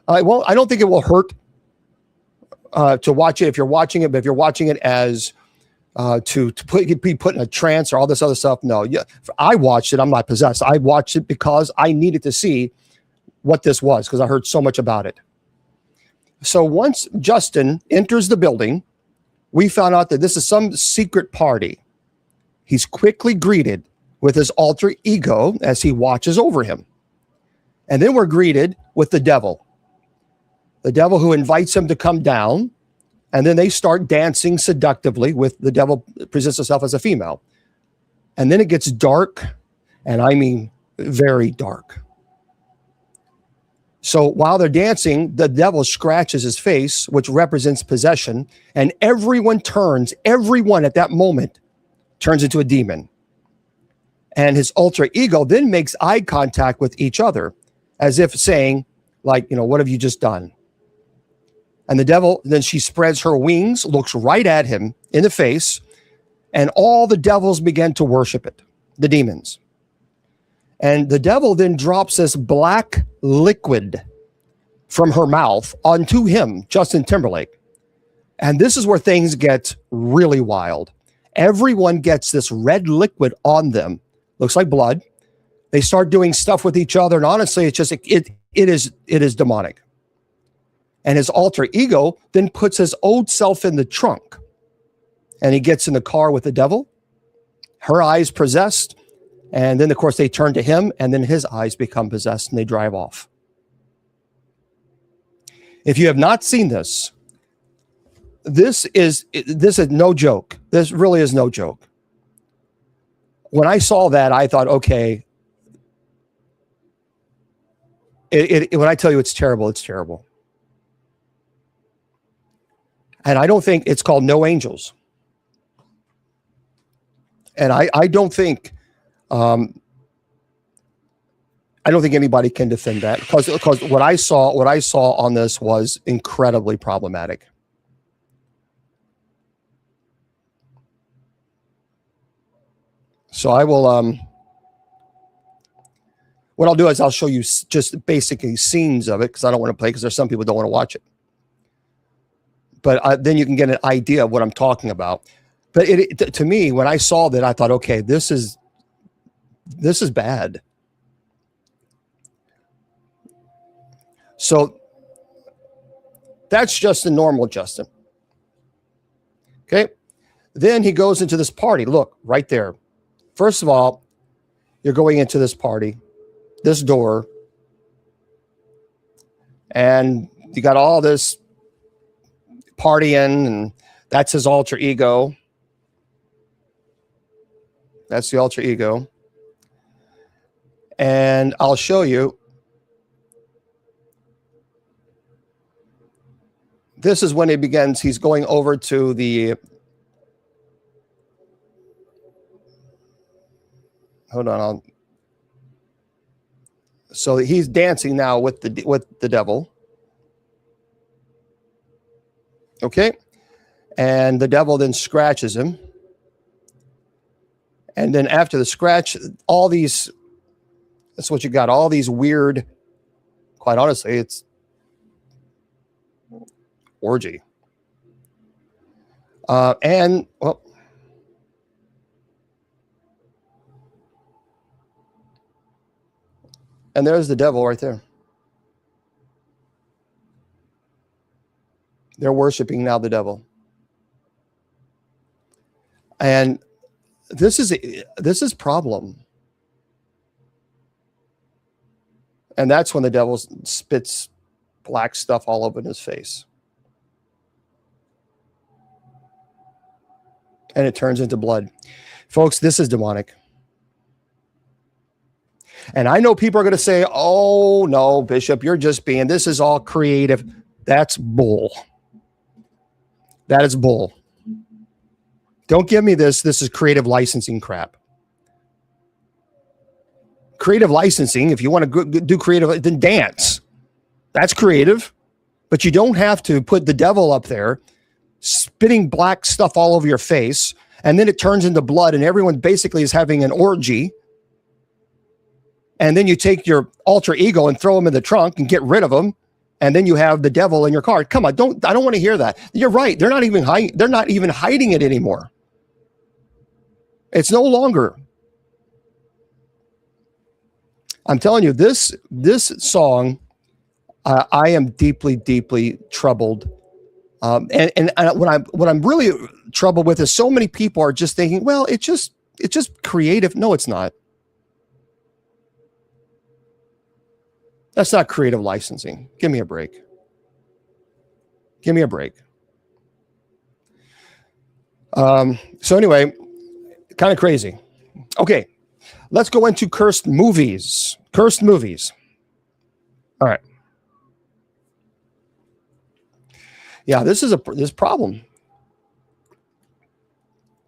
I don't think it will hurt to watch it if you're watching it, but if you're watching it as be put in a trance or all this other stuff. No, yeah, I watched it. I'm not possessed. I watched it because I needed to see what this was because I heard so much about it. So once Justin enters the building, we found out that this is some secret party. He's quickly greeted with his alter ego as he watches over him. And then we're greeted with the devil who invites him to come down. And then they start dancing seductively with the devil presents herself as a female. And then it gets dark, and I mean very dark. So while they're dancing, the devil scratches his face, which represents possession, and everyone at that moment turns into a demon. And his alter ego then makes eye contact with each other, as if saying, like, what have you just done? And the devil, then she spreads her wings, looks right at him in the face, and all the devils begin to worship it, the demons. And the devil then drops this black liquid from her mouth onto him, Justin Timberlake. And this is where things get really wild. Everyone gets this red liquid on them. Looks like blood. They start doing stuff with each other. And honestly, it's just, it is demonic. And his alter ego then puts his old self in the trunk. And he gets in the car with the devil. Her eyes possessed. And then, of course, they turn to him. And then his eyes become possessed and they drive off. If you have not seen this, this is no joke. This really is no joke. When I saw that, I thought, okay, when I tell you it's terrible, it's terrible. And I don't think it's called No Angels. And I don't think anybody can defend that because what I saw on this was incredibly problematic. So I will what I'll do is I'll show you just basically scenes of it because I don't want to play because there's some people who don't want to watch it. But then you can get an idea of what I'm talking about. But to me, when I saw that, I thought, okay, this is bad. So that's just the normal Justin. Okay. Then he goes into this party. Look, right there. First of all, you're going into this party, this door, and you got all this partying, and that's his alter ego. That's the alter ego. And I'll show you. This is when he begins. He's going over to the. Hold on. So he's dancing now with the devil. Okay. And the devil then scratches him. And then after the scratch, that's what you got. All these weird, quite honestly, it's orgy. And there's the devil right there. They're worshiping now the devil. And this is problem. And that's when the devil spits black stuff all over his face. And it turns into blood. Folks, this is demonic. And I know people are going to say, oh, no, Bishop, this is all creative. That's bull. That is bull. Don't give me this. This is creative licensing crap. Creative licensing, if you want to do creative, then dance. That's creative. But you don't have to put the devil up there spitting black stuff all over your face, and then it turns into blood, and everyone basically is having an orgy. And then you take your alter ego and throw him in the trunk and get rid of him. And then you have the devil in your car. Come on, I don't want to hear that. You're right. They're not even hiding it anymore. It's no longer. I'm telling you, this song, I am deeply, deeply troubled. And what I'm really troubled with is so many people are just thinking, well, it's just creative. No, it's not. That's not creative licensing. Give me a break. Give me a break. So anyway, kind of crazy. Okay, let's go into cursed movies. Cursed movies. All right. Yeah, this problem.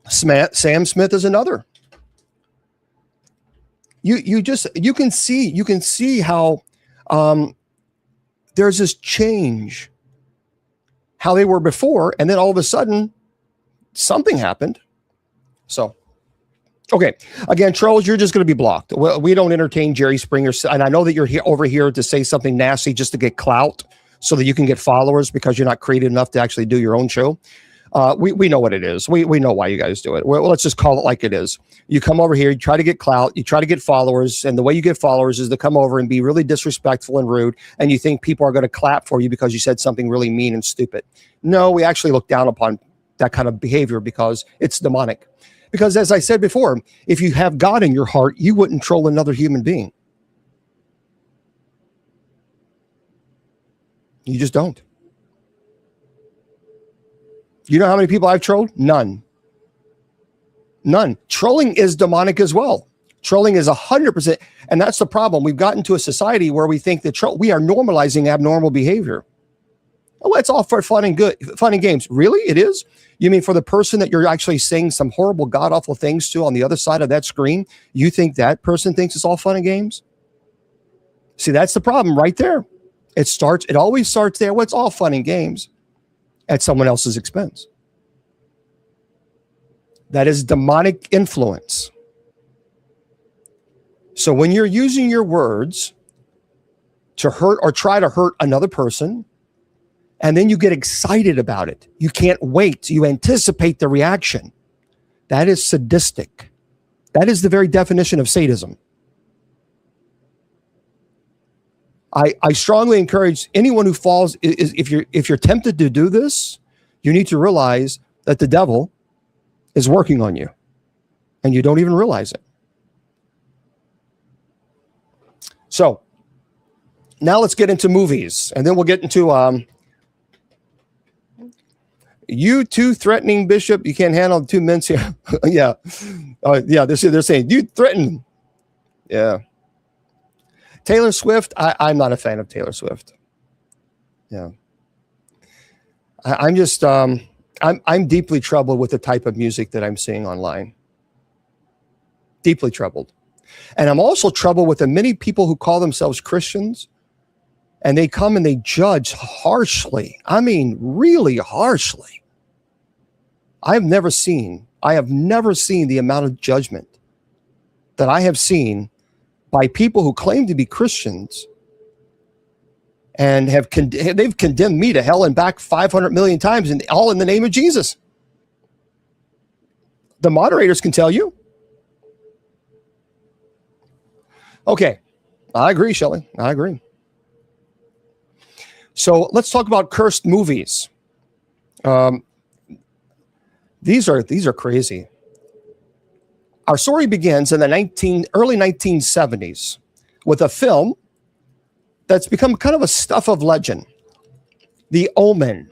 Sam Smith is another. You can see how there's this change, how they were before, and then all of a sudden something happened. So, okay, again, trolls, you're just going to be blocked. Well, we don't entertain Jerry Springer, and I know that you're over here to say something nasty just to get clout, so that you can get followers because you're not creative enough to actually do your own show. We know what it is. We know why you guys do it. Well, let's just call it like it is. You come over here, you try to get clout, you try to get followers, and the way you get followers is to come over and be really disrespectful and rude, and you think people are going to clap for you because you said something really mean and stupid. No, we actually look down upon that kind of behavior because it's demonic. Because as I said before, if you have God in your heart, you wouldn't troll another human being. You just don't. You know how many people I've trolled? None. Trolling is demonic as well. Trolling is 100%. And that's the problem. We've gotten to a society where we think that we are normalizing abnormal behavior. Oh, it's all for fun and games. Really? It is? You mean for the person that you're actually saying some horrible, god-awful things to on the other side of that screen, you think that person thinks it's all fun and games? See, that's the problem right there. It always starts there. Well, it's all fun and games at someone else's expense. That is demonic influence. So when you're using your words to hurt or try to hurt another person, and then you get excited about it, you can't wait, you anticipate the reaction, that is sadistic. That is the very definition of sadism. I strongly encourage anyone who falls, if you're tempted to do this, you need to realize that the devil is working on you, and you don't even realize it. So now let's get into movies, and then we'll get into you two threatening Bishop. You can't handle 2 minutes here. Yeah, yeah. They're saying you threaten. Yeah. Taylor Swift, I'm not a fan of Taylor Swift. Yeah. I'm just, I'm deeply troubled with the type of music that I'm seeing online. Deeply troubled. And I'm also troubled with the many people who call themselves Christians, and they come and they judge harshly. I mean, really harshly. I have never seen the amount of judgment that I have seen by people who claim to be Christians and they've condemned me to hell and back 500 million times, and all in the name of Jesus. The moderators can tell you. Okay, I agree, Shelley. I agree. So let's talk about cursed movies. These are crazy. Our story begins in the early 1970s with a film that's become kind of a stuff of legend, The Omen.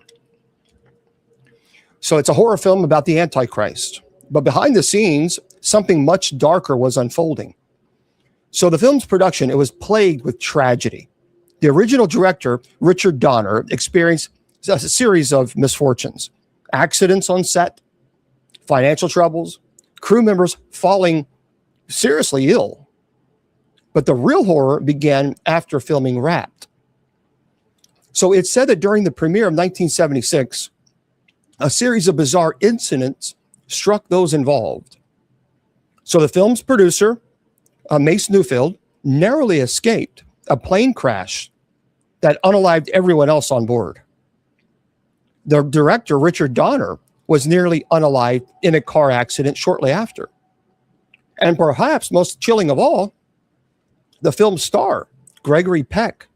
So it's a horror film about the Antichrist, but behind the scenes, something much darker was unfolding. So the film's production, it was plagued with tragedy. The original director, Richard Donner, experienced a series of misfortunes, accidents on set, financial troubles, crew members falling seriously ill. But the real horror began after filming wrapped. So it's said that during the premiere of 1976, a series of bizarre incidents struck those involved. So the film's producer, Mace Newfield, narrowly escaped a plane crash that unalived everyone else on board. The director, Richard Donner, was nearly unalived in a car accident shortly after. And perhaps most chilling of all, the film's star, Gregory Peck,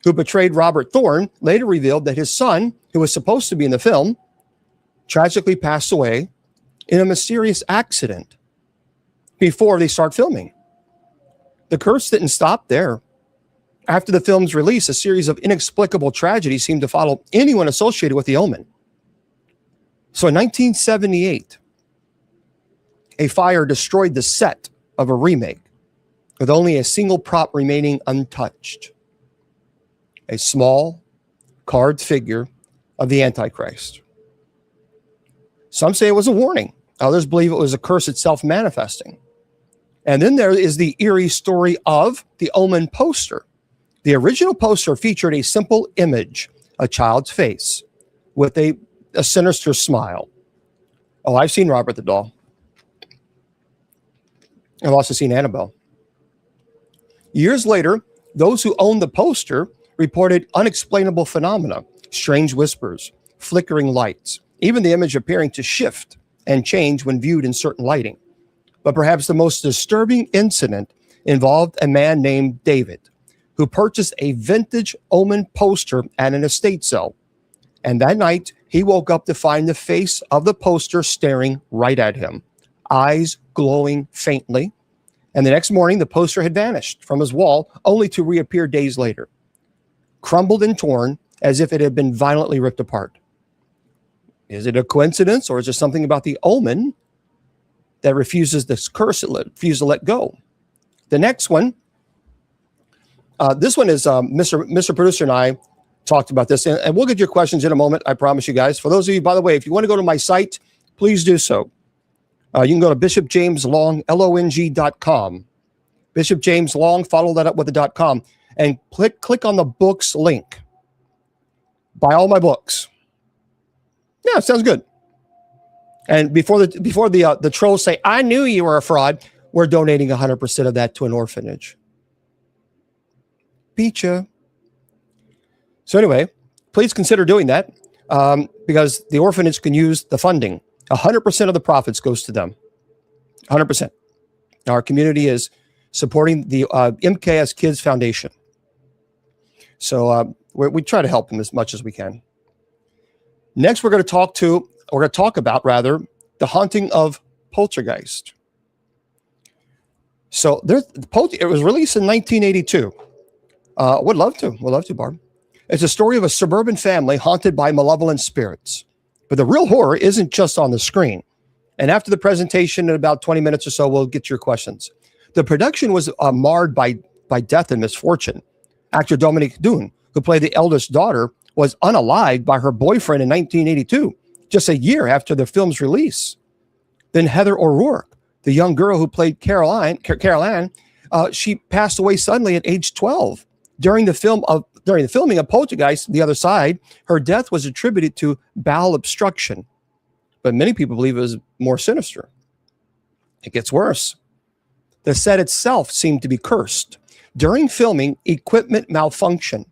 who portrayed Robert Thorne, later revealed that his son, who was supposed to be in the film, tragically passed away in a mysterious accident before they start filming. The curse didn't stop there. After the film's release, a series of inexplicable tragedies seemed to follow anyone associated with The Omen. So in 1978, a fire destroyed the set of a remake with only a single prop remaining untouched. A small carved figure of the Antichrist. Some say it was a warning. Others believe it was a curse itself manifesting. And then there is the eerie story of the Omen poster. The original poster featured a simple image, a child's face, with a sinister smile. Oh, I've seen Robert the Doll. I've also seen Annabelle. Years later, those who owned the poster reported unexplainable phenomena, strange whispers, flickering lights, even the image appearing to shift and change when viewed in certain lighting. But perhaps the most disturbing incident involved a man named David, who purchased a vintage Omen poster at an estate sale. And that night, he woke up to find the face of the poster staring right at him, eyes glowing faintly. And the next morning, the poster had vanished from his wall, only to reappear days later, crumbled and torn as if it had been violently ripped apart. Is it a coincidence, or is there something about the Omen that refuses this curse, refuses to let go? The next one, this one is Mr. Producer and I talked about this, and we'll get your questions in a moment, I promise you guys. For those of you, by the way, if you want to go to my site, please do so. You can go to Bishop James Long, LONG.com. Bishop James Long, follow that up with the .com, and click on the books link. Buy all my books. Yeah, sounds good. And before the trolls say, I knew you were a fraud, we're donating 100% of that to an orphanage. Beat ya. So anyway, please consider doing that because the orphanage can use the funding. 100% of the profits goes to them. 100%. Our community is supporting the MKS Kids Foundation. So we try to help them as much as we can. Next, we're going to talk about the haunting of Poltergeist. So it was released in 1982. Would love to, Barb. It's a story of a suburban family haunted by malevolent spirits. But the real horror isn't just on the screen. And after the presentation, in about 20 minutes or so, we'll get your questions. The production was marred by death and misfortune. Actor Dominique Dune, who played the eldest daughter, was unalived by her boyfriend in 1982, just a year after the film's release. Then Heather O'Rourke, the young girl who played Carol Ann, she passed away suddenly at age 12. During the filming of Poltergeist, The Other Side, her death was attributed to bowel obstruction. But many people believe it was more sinister. It gets worse. The set itself seemed to be cursed. During filming, equipment malfunctioned.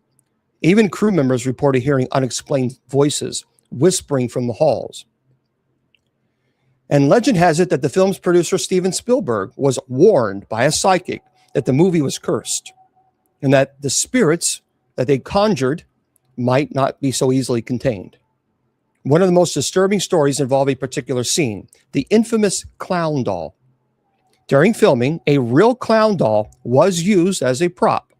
Even crew members reported hearing unexplained voices whispering from the halls. And legend has it that the film's producer, Steven Spielberg, was warned by a psychic that the movie was cursed and that the spirits that they conjured might not be so easily contained. One of the most disturbing stories involved a particular scene, the infamous clown doll. During filming, a real clown doll was used as a prop.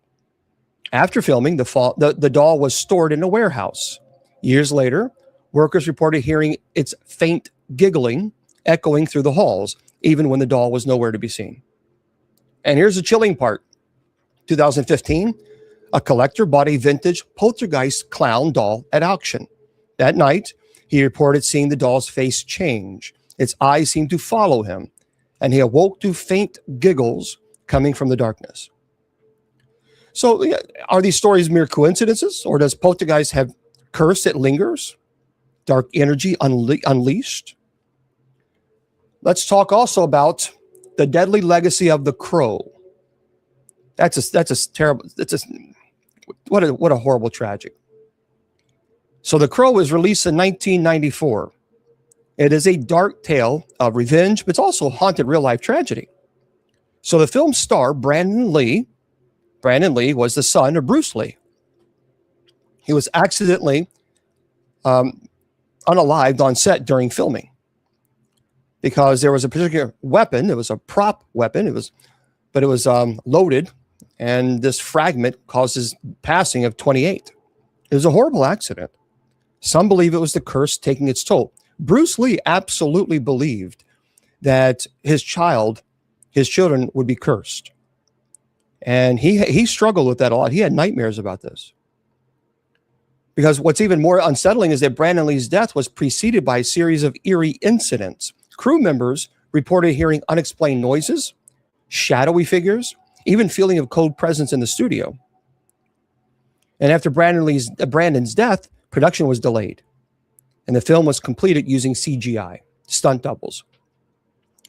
After filming, the doll was stored in a warehouse. Years later, workers reported hearing its faint giggling echoing through the halls, even when the doll was nowhere to be seen. And here's the chilling part. 2015, a collector bought a vintage Poltergeist clown doll at auction. That night, he reported seeing the doll's face change. Its eyes seemed to follow him, and he awoke to faint giggles coming from the darkness. So are these stories mere coincidences, or does Poltergeist have curse that lingers? Dark energy unleashed? Let's talk also about the deadly legacy of The Crow. That's a terrible, what a horrible tragic. So The Crow was released in 1994. It is a dark tale of revenge, but it's also haunted real-life tragedy. So the film's star, Brandon Lee was the son of Bruce Lee. He was accidentally unalived on set during filming because there was a particular weapon. It was a prop weapon. It was loaded, and this fragment causes passing of 28. It was a horrible accident. Some believe it was the curse taking its toll. Bruce Lee absolutely believed that his children would be cursed. And he struggled with that a lot. He had nightmares about this. Because what's even more unsettling is that Brandon Lee's death was preceded by a series of eerie incidents. Crew members reported hearing unexplained noises, shadowy figures, even feeling of cold presence in the studio. And after Brandon's death, production was delayed, and the film was completed using CGI, stunt doubles.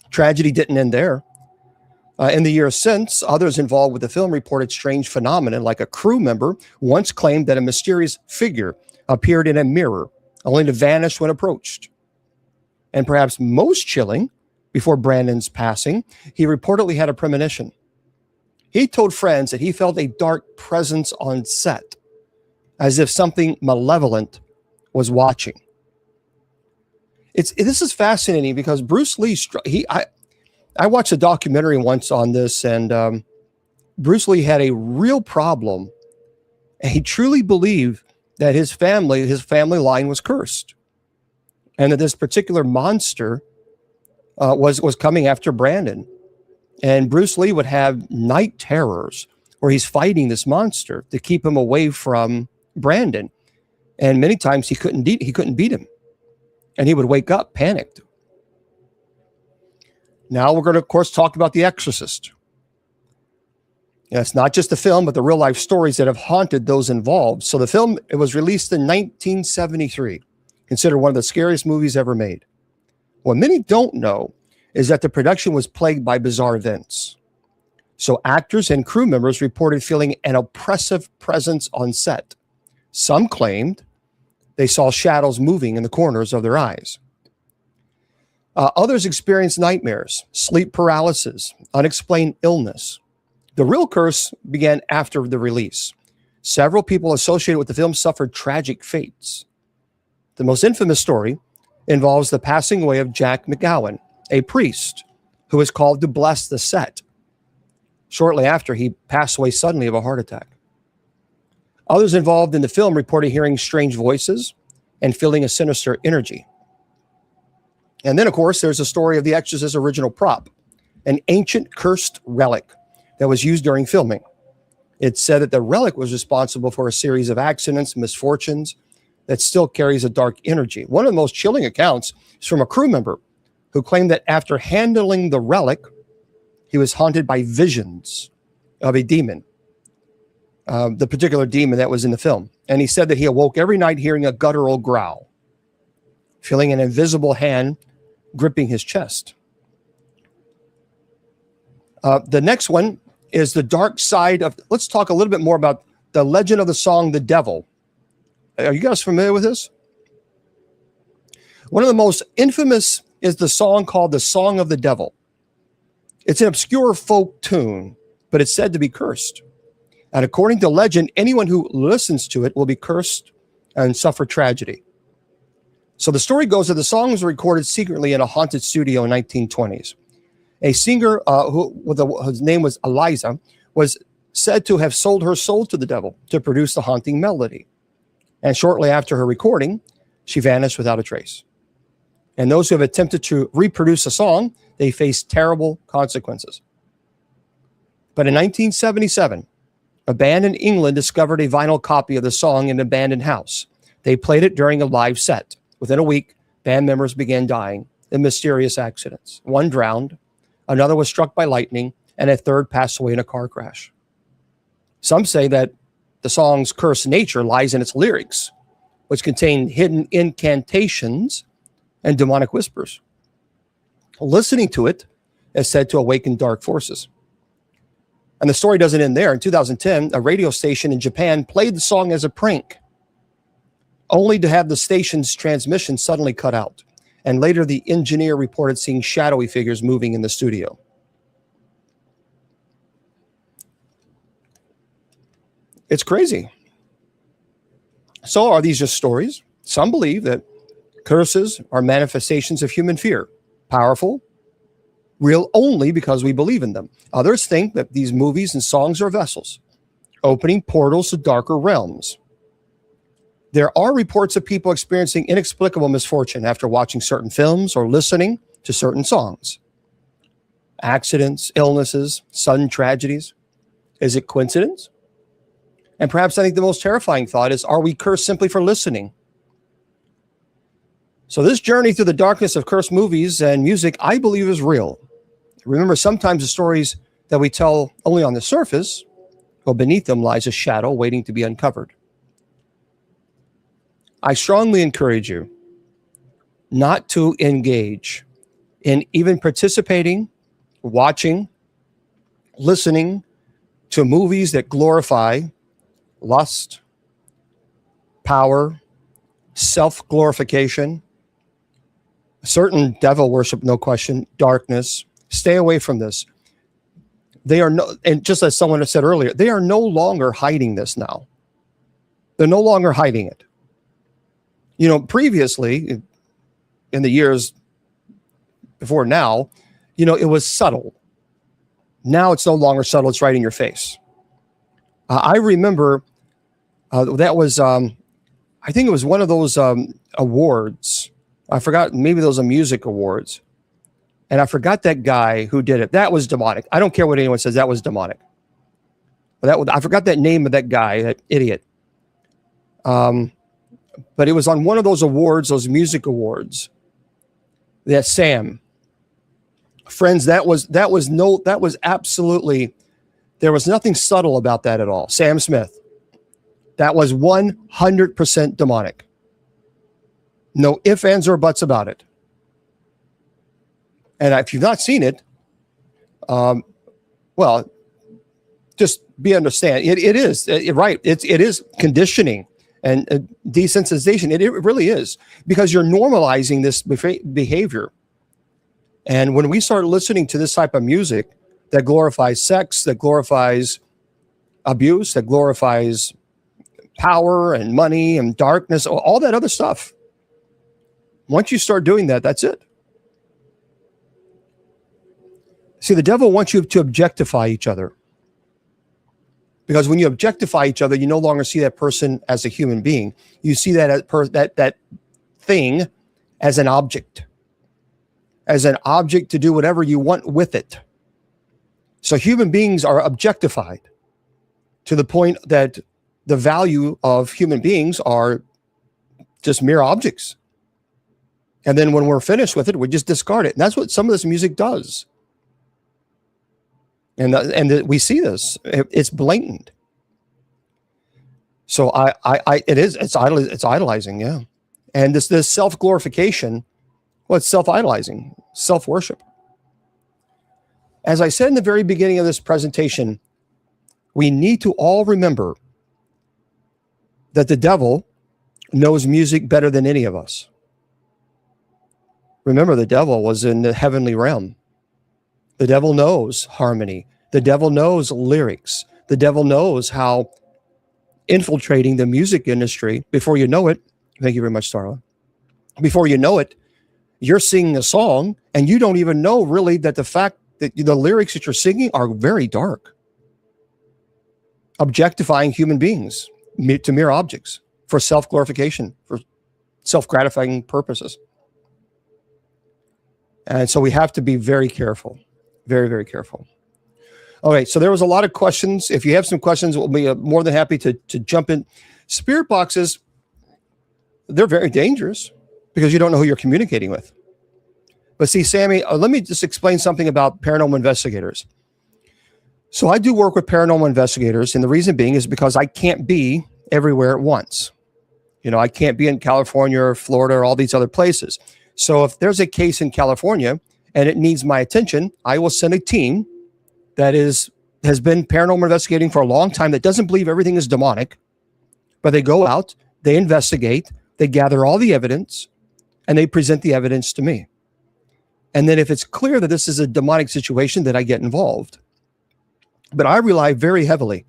Tragedy didn't end there. In the years since, others involved with the film reported strange phenomena, like a crew member once claimed that a mysterious figure appeared in a mirror, only to vanish when approached. And perhaps most chilling, before Brandon's passing, he reportedly had a premonition. He told friends that he felt a dark presence on set, as if something malevolent was watching. This is fascinating because Bruce Lee, I watched a documentary once on this, and Bruce Lee had a real problem, and he truly believed that his family line was cursed, and that this particular monster was coming after Brandon. And Bruce Lee would have night terrors where he's fighting this monster to keep him away from Brandon, and many times he couldn't beat him, and he would wake up panicked. Now we're going to, of course, talk about The Exorcist. Yeah, it's not just the film, but the real life stories that have haunted those involved. So the film, it was released in 1973, considered one of the scariest movies ever made. What many don't know is that the production was plagued by bizarre events. So actors and crew members reported feeling an oppressive presence on set. Some claimed they saw shadows moving in the corners of their eyes. Others experienced nightmares, sleep paralysis, unexplained illness. The real curse began after the release. Several people associated with the film suffered tragic fates. The most infamous story involves the passing away of Jack McGowan, a priest who was called to bless the set. Shortly after, he passed away suddenly of a heart attack. Others involved in the film reported hearing strange voices and feeling a sinister energy. And then, of course, there's the story of The Exorcist's original prop, an ancient cursed relic that was used during filming. It's said that the relic was responsible for a series of accidents, misfortunes, that still carries a dark energy. One of the most chilling accounts is from a crew member who claimed that after handling the relic, he was haunted by visions of a demon, the particular demon that was in the film. And he said that he awoke every night hearing a guttural growl, feeling an invisible hand gripping his chest. The next one is the dark side of, let's talk a little bit more about the legend of the song, The Devil. Are you guys familiar with this? One of the most infamous is the song called The Song of the Devil. It's an obscure folk tune, but it's said to be cursed. And according to legend, anyone who listens to it will be cursed and suffer tragedy. So the story goes that the song was recorded secretly in a haunted studio in 1920s. A singer whose name was Eliza was said to have sold her soul to the devil to produce the haunting melody. And shortly after her recording, she vanished without a trace. And those who have attempted to reproduce the song, they faced terrible consequences. But in 1977, a band in England discovered a vinyl copy of the song in an abandoned house. They played it during a live set. Within a week, band members began dying in mysterious accidents. One drowned, another was struck by lightning, and a third passed away in a car crash. Some say that the song's cursed nature lies in its lyrics, which contain hidden incantations and demonic whispers. Listening to it is said to awaken dark forces. And the story doesn't end there. In 2010, a radio station in Japan played the song as a prank, only to have the station's transmission suddenly cut out. And later, the engineer reported seeing shadowy figures moving in the studio. It's crazy. So are these just stories? Some believe that curses are manifestations of human fear, powerful, real only because we believe in them. Others think that these movies and songs are vessels, opening portals to darker realms. There are reports of people experiencing inexplicable misfortune after watching certain films or listening to certain songs. Accidents, illnesses, sudden tragedies. Is it coincidence? And perhaps I think the most terrifying thought is, are we cursed simply for listening? So this journey through the darkness of cursed movies and music, I believe, is real. Remember, sometimes the stories that we tell only on the surface, well, beneath them lies a shadow waiting to be uncovered. I strongly encourage you not to engage in even participating, watching, listening to movies that glorify lust, power, self-glorification, certain devil worship, no question, darkness. Stay away from this. They are no, and just as someone has said earlier, they are no longer hiding this now. They're no longer hiding it. You know, previously, in the years before now, you know, it was subtle. Now it's no longer subtle. It's right in your face. I remember that was, I think it was one of those awards. I forgot, maybe those are music awards. And I forgot that guy who did it. That was demonic. I don't care what anyone says. That was demonic. But I forgot that name of that guy, that idiot. But it was on one of those awards, those music awards. That Sam. Friends, that was absolutely, there was nothing subtle about that at all. Sam Smith. That was 100% demonic. No ifs, ands, or buts about it. And if you've not seen it, well, just understand. It is right. It is conditioning and desensitization. It really is, because you're normalizing this behavior. And when we start listening to this type of music that glorifies sex, that glorifies abuse, that glorifies power and money and darkness, all that other stuff, once you start doing that, that's it. See, the devil wants you to objectify each other. Because when you objectify each other, you no longer see that person as a human being. You see that that thing as an object to do whatever you want with it. So human beings are objectified to the point that the value of human beings are just mere objects. And then when we're finished with it, we just discard it. And that's what some of this music does. And we see this. It's blatant. So it's idolizing, yeah. And this self-glorification, well, it's self-idolizing, self-worship. As I said in the very beginning of this presentation, we need to all remember that the devil knows music better than any of us. Remember, the devil was in the heavenly realm. The devil knows harmony. The devil knows lyrics. The devil knows how infiltrating the music industry, before you know it, thank you very much, Starla. Before you know it, you're singing a song and you don't even know really that the fact that the lyrics that you're singing are very dark. Objectifying human beings to mere objects for self-glorification, for self-gratifying purposes. And so we have to be very careful, very, very careful. Okay, so there was a lot of questions. If you have some questions, we'll be more than happy to jump in. Spirit boxes, they're very dangerous because you don't know who you're communicating with. But see, Sammy, let me just explain something about paranormal investigators. So I do work with paranormal investigators, and the reason being is because I can't be everywhere at once. You know, I can't be in California or Florida or all these other places. So if there's a case in California and it needs my attention, I will send a team that has been paranormal investigating for a long time, that doesn't believe everything is demonic, but they go out, they investigate, they gather all the evidence, and they present the evidence to me. And then if it's clear that this is a demonic situation, then I get involved. But I rely very heavily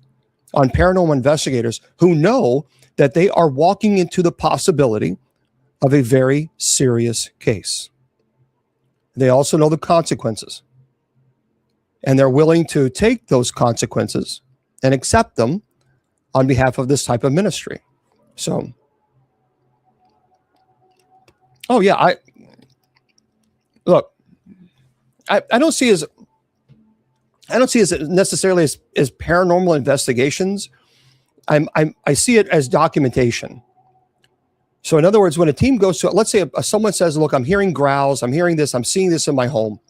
on paranormal investigators who know that they are walking into the possibility of a very serious case. They also know the consequences, and they're willing to take those consequences and accept them on behalf of this type of ministry. So, oh yeah, I don't see as necessarily as paranormal investigations. I see it as documentation. So in other words, when a team goes to, let's say someone says, look, I'm hearing growls, I'm hearing this, I'm seeing this in my home,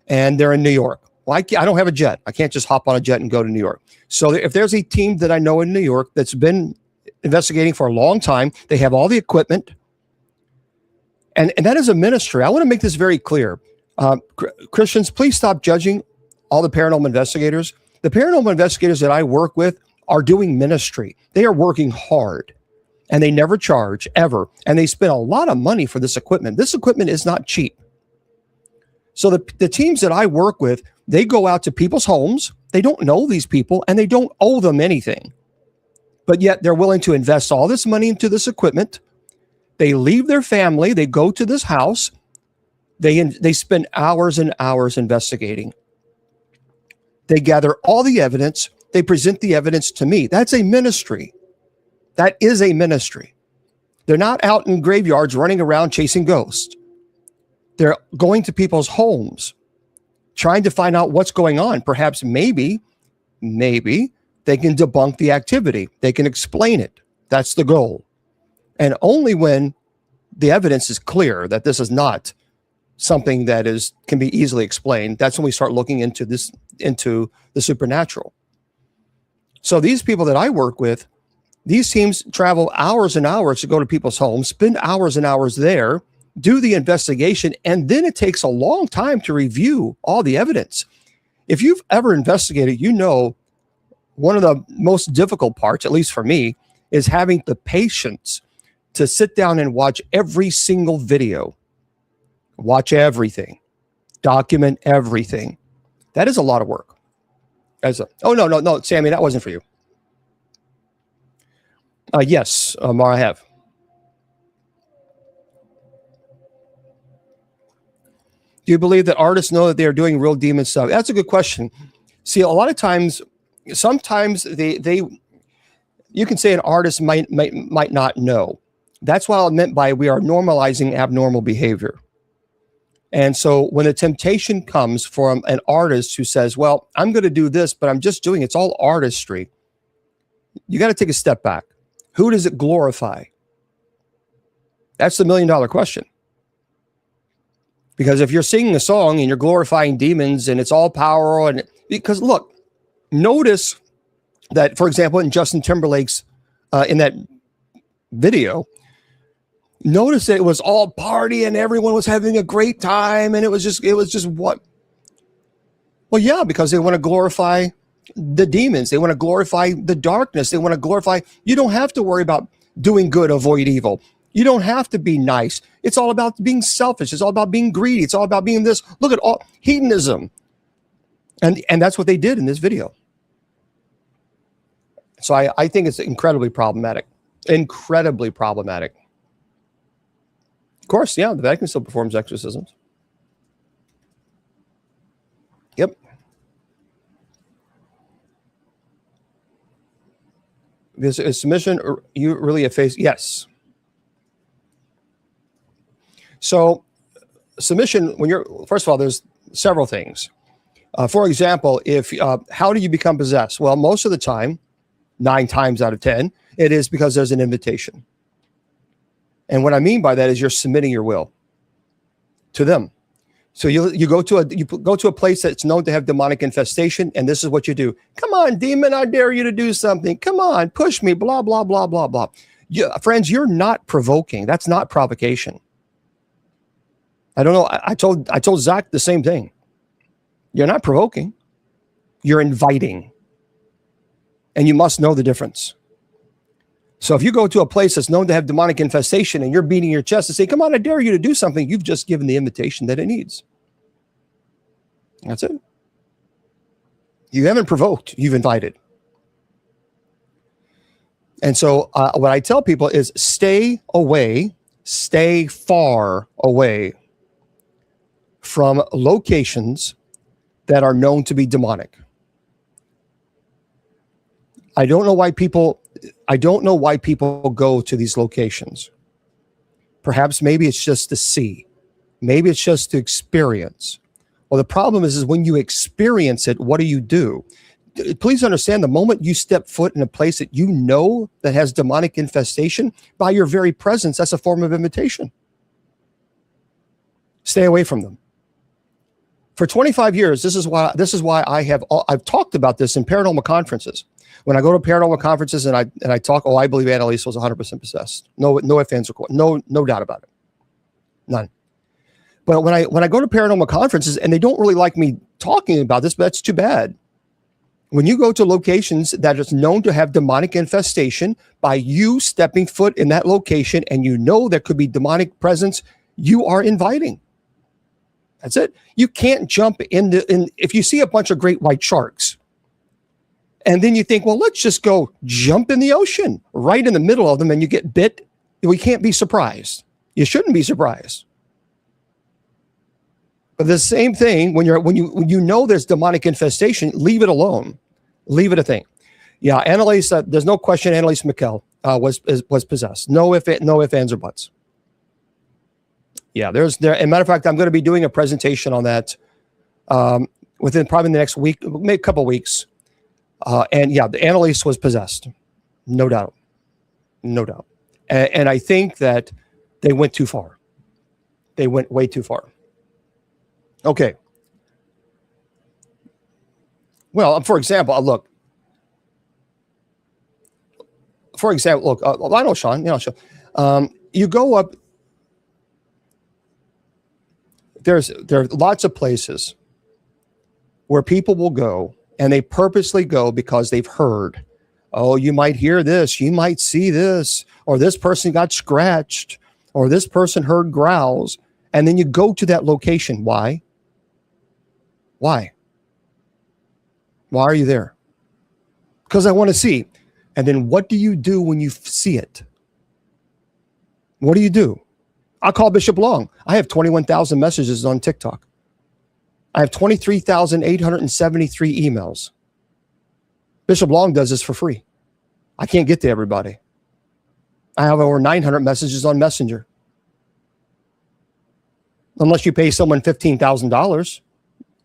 and they're in New York. Well, I don't have a jet. I can't just hop on a jet and go to New York. So if there's a team that I know in New York that's been investigating for a long time, they have all the equipment, and that is a ministry. I want to make this very clear. Christians, please stop judging all the paranormal investigators. The paranormal investigators that I work with are doing ministry. They are working hard, and they never charge, ever. And they spend a lot of money for this equipment. This equipment is not cheap. So the teams that I work with, they go out to people's homes. They don't know these people, and they don't owe them anything. But yet they're willing to invest all this money into this equipment. They leave their family. They go to this house. They spend hours and hours investigating. They gather all the evidence. They present the evidence to me. That's a ministry. That is a ministry. They're not out in graveyards running around chasing ghosts. They're going to people's homes, trying to find out what's going on. Perhaps maybe they can debunk the activity. They can explain it. That's the goal. And only when the evidence is clear that this is not something that can be easily explained, that's when we start looking into the supernatural. So these people that I work with, these teams travel hours and hours to go to people's homes, spend hours and hours there, do the investigation, and then it takes a long time to review all the evidence. If you've ever investigated, you know one of the most difficult parts, at least for me, is having the patience to sit down and watch every single video, watch everything, document everything. That is a lot of work. No, Sammy, that wasn't for you. Yes, Mara, I have. Do you believe that artists know that they are doing real demon stuff? That's a good question. See, a lot of times, sometimes you can say an artist might not know. That's what I meant by we are normalizing abnormal behavior. And so when the temptation comes from an artist who says, well, I'm going to do this, but I'm just doing it's all artistry, you got to take a step back. Who does it glorify? That's the $1 million question. Because if you're singing a song and you're glorifying demons and it's all power, because look, notice that, for example, in Justin Timberlake's, in that video, notice that it was all party and everyone was having a great time. And it was just what? Well, yeah, because they want to glorify the demons. They want to glorify the darkness. They want to glorify, you don't have to worry about doing good, avoid evil. You don't have to be nice. It's all about being selfish. It's all about being greedy. It's all about being this. Look at all hedonism. And that's what they did in this video. So I think it's incredibly problematic. Incredibly problematic. Of course, yeah, the Vatican still performs exorcisms. Yep. Is submission you really a face? Yes. So submission, first of all, there's several things. For example, how do you become possessed? Well, most of the time, 9 times out of 10, it is because there's an invitation. And what I mean by that is you're submitting your will to them. So you go to a place that's known to have demonic infestation, and this is what you do. Come on, demon, I dare you to do something. Come on, push me, blah, blah, blah, blah, blah. Friends, you're not provoking. That's not provocation. I don't know. I told Zach the same thing. You're not provoking. You're inviting. And you must know the difference. So if you go to a place that's known to have demonic infestation and you're beating your chest and say, come on, I dare you to do something, you've just given the invitation that it needs. That's it. You haven't provoked, you've invited. And so what I tell people is stay far away from locations that are known to be demonic. I don't know why people go to these locations. Perhaps maybe it's just to see. Maybe it's just to experience. Well, the problem is when you experience it, what do? Please understand, the moment you step foot in a place that you know that has demonic infestation, by your very presence, that's a form of invitation. Stay away from them. For 25 years, this is why I've talked about this in paranormal conferences. When I go to paranormal conferences and I talk, I believe Annalise was 100% possessed. No ifs, ands, or questions. No doubt about it. None. But when I go to paranormal conferences and they don't really like me talking about this, but that's too bad. When you go to locations that is known to have demonic infestation, by you stepping foot in that location and you know there could be demonic presence, you are inviting. That's it. You can't jump if you see a bunch of great white sharks and then you think, well, let's just go jump in the ocean right in the middle of them and you get bit. We can't be surprised. You shouldn't be surprised. But the same thing when you know there's demonic infestation, leave it alone. Leave it a thing. Yeah, Annalise, there's no question Annalise McKell was possessed. No ifs, ands, or buts. Yeah, as a matter of fact, I'm going to be doing a presentation on that within probably the next week, maybe a couple of weeks. And yeah, the Annalise was possessed. No doubt. No doubt. And I think that they went too far. They went way too far. Okay. Well, for example, look. I know Sean. Sean. You go up. There are lots of places where people will go, and they purposely go because they've heard. Oh, you might hear this. You might see this, or this person got scratched, or this person heard growls, and then you go to that location. Why? Why are you there? Because I want to see. And then what do you do when you see it? What do you do? I'll call Bishop Long. I have 21,000 messages on TikTok. I have 23,873 emails. Bishop Long does this for free. I can't get to everybody. I have over 900 messages on Messenger. Unless you pay someone $15,000.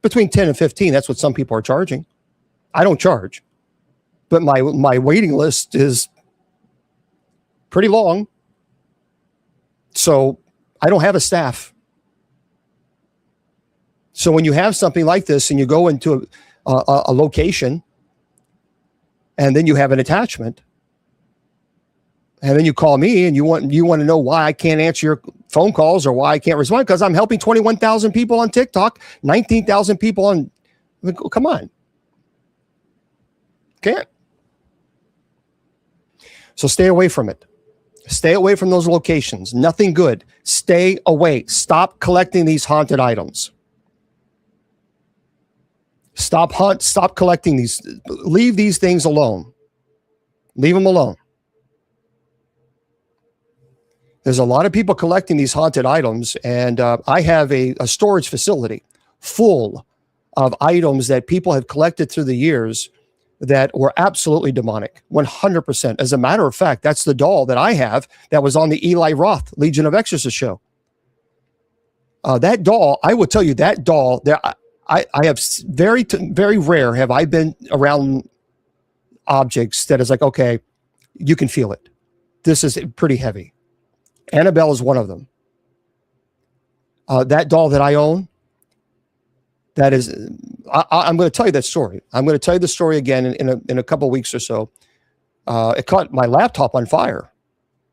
Between 10 and 15, that's what some people are charging. I don't charge, but my waiting list is pretty long. So I don't have a staff. So when you have something like this and you go into a location and then you have an attachment and then you call me and you want to know why I can't answer your phone calls or why I can't respond, because I'm helping 21,000 people on TikTok, 19,000 people on. Come on. Can't. So stay away from it. Stay away from those locations. Nothing good. Stay away. Stop collecting these haunted items. Stop collecting these. Leave these things alone. Leave them alone. There's a lot of people collecting these haunted items, and I have a storage facility full of items that people have collected through the years that were absolutely demonic, 100%. As a matter of fact, that's the doll that I have that was on the Eli Roth Legion of Exorcists show. That doll, I will tell you, that doll, I have very rare have I been around objects that is like, okay, you can feel it. This is pretty heavy. Annabelle is one of them. That doll that I own, that is, I'm going to tell you that story. I'm going to tell you the story again in a couple of weeks or so. It caught my laptop on fire,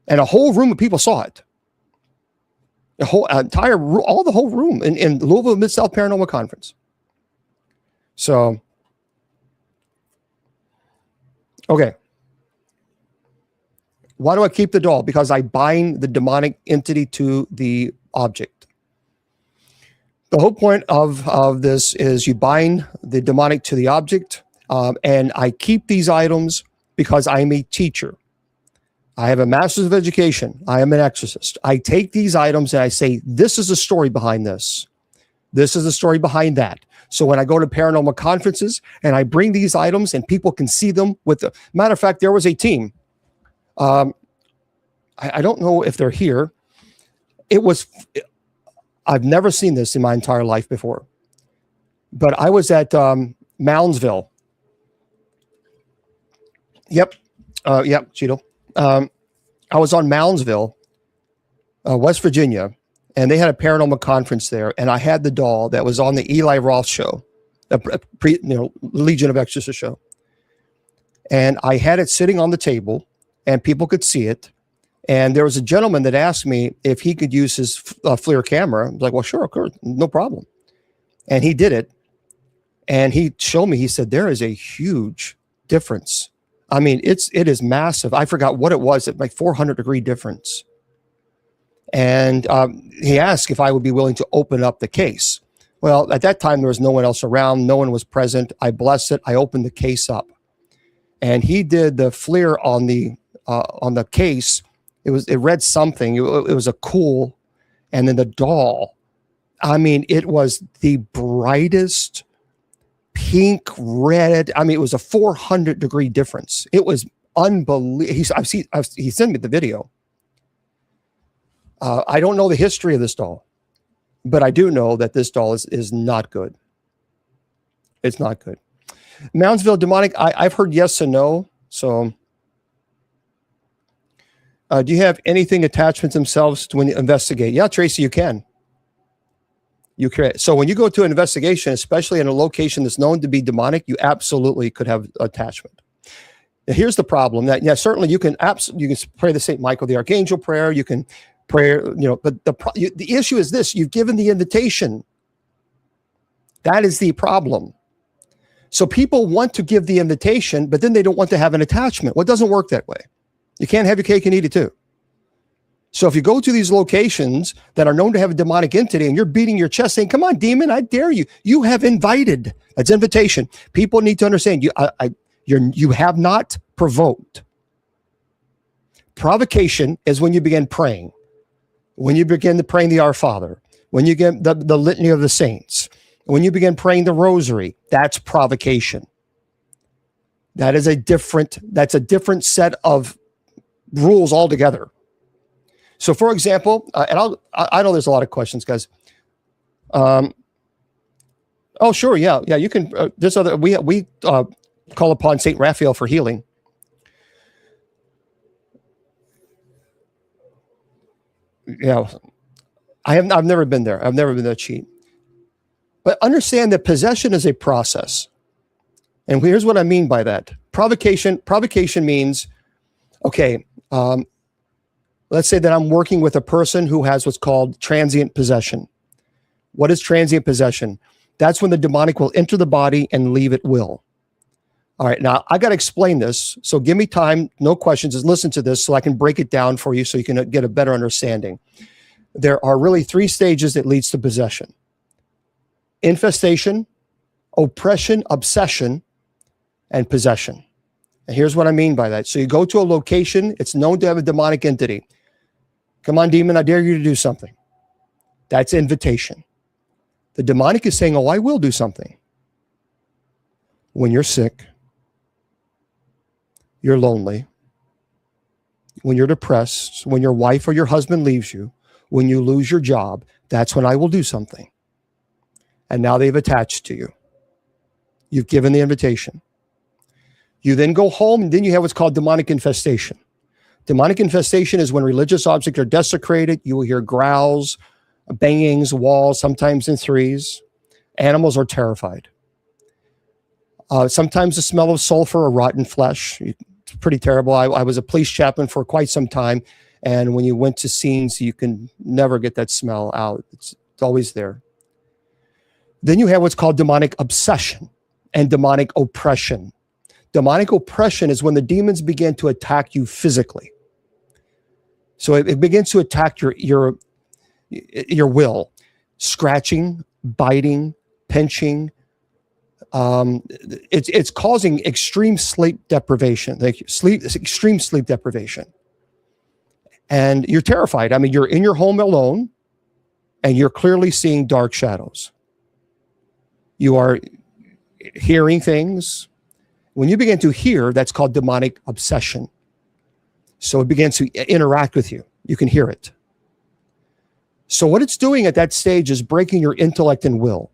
and a whole room of people saw it. The whole room in Louisville Mid-South Paranormal Conference. So, okay. Why do I keep the doll? Because I bind the demonic entity to the object. The whole point of this is you bind the demonic to the object, and I keep these items because I'm a teacher. I have a master's of education. I am an exorcist. I take these items and I say, this is the story behind this. This is the story behind that. So when I go to paranormal conferences and I bring these items and people can see them with the matter of fact, there was a team. I don't know if they're here. I've never seen this in my entire life before, but I was at Moundsville. Yep. Yep. Cheeto. I was on Moundsville, West Virginia, and they had a paranormal conference there. And I had the doll that was on the Eli Roth show, Legion of Exorcists show. And I had it sitting on the table and people could see it. And there was a gentleman that asked me if he could use his FLIR camera. I was like, well, sure, of course, no problem. And he did it. And he showed me, he said, there is a huge difference. I mean, it is massive. I forgot what it was, like 400-degree difference. And he asked if I would be willing to open up the case. Well, at that time, there was no one else around. No one was present. I blessed it. I opened the case up. And he did the FLIR on the case. It read something. It was a cool. And then the doll. I mean, it was the brightest pink, red. I mean, it was a 400-degree difference. It was unbelievable. He sent me the video. I don't know the history of this doll, but I do know that this doll is not good. It's not good. Moundsville demonic. I've heard yes and no. So, do you have anything attachments themselves to when you investigate? Yeah, Tracy, you can. You can. So when you go to an investigation, especially in a location that's known to be demonic, you absolutely could have attachment. Now, here's the problem. That certainly you can pray the St. Michael the Archangel prayer. You can pray, but the issue is this: you've given the invitation. That is the problem. So people want to give the invitation, but then they don't want to have an attachment. Well, it doesn't work that way. You can't have your cake and eat it too. So if you go to these locations that are known to have a demonic entity and you're beating your chest saying, come on, demon, I dare you. You have invited. That's invitation. People need to understand you have not provoked. Provocation is when you begin praying. When you begin to praying the Our Father. When you get the litany of the saints. When you begin praying the rosary, that's provocation. That's a different set of rules altogether. So, for example, and I know there's a lot of questions, guys. Oh, sure, yeah, you can. We call upon Saint Raphael for healing. Yeah, I've never been there. I've never been that cheap. But understand that possession is a process, and here's what I mean by that. Provocation means, okay. Let's say that I'm working with a person who has what's called transient possession. What is transient possession? That's when the demonic will enter the body and leave at will. All right, now I got to explain this. So give me time, no questions, just listen to this so I can break it down for you so you can get a better understanding. There are really 3 stages that leads to possession. Infestation, oppression, obsession, and possession. And here's what I mean by that. So you go to a location, it's known to have a demonic entity. Come on, demon, I dare you to do something. That's invitation. The demonic is saying, oh, I will do something. When you're sick, you're lonely, when you're depressed, when your wife or your husband leaves you, when you lose your job, that's when I will do something. And now they've attached to you. You've given the invitation. You then go home, and then you have what's called demonic infestation. Demonic infestation is when religious objects are desecrated. You will hear growls, bangings, walls, sometimes in 3s. Animals are terrified. Sometimes the smell of sulfur or rotten flesh. It's pretty terrible. I was a police chaplain for quite some time, and when you went to scenes, you can never get that smell out. It's always there. Then you have what's called demonic obsession and demonic oppression. Demonic oppression is when the demons begin to attack you physically. So it begins to attack your will, scratching, biting, pinching. It's causing extreme sleep deprivation. Extreme sleep deprivation. And you're terrified. I mean, you're in your home alone and you're clearly seeing dark shadows. You are hearing things. When you begin to hear, that's called demonic obsession. So it begins to interact with you. You can hear it. So what it's doing at that stage is breaking your intellect and will.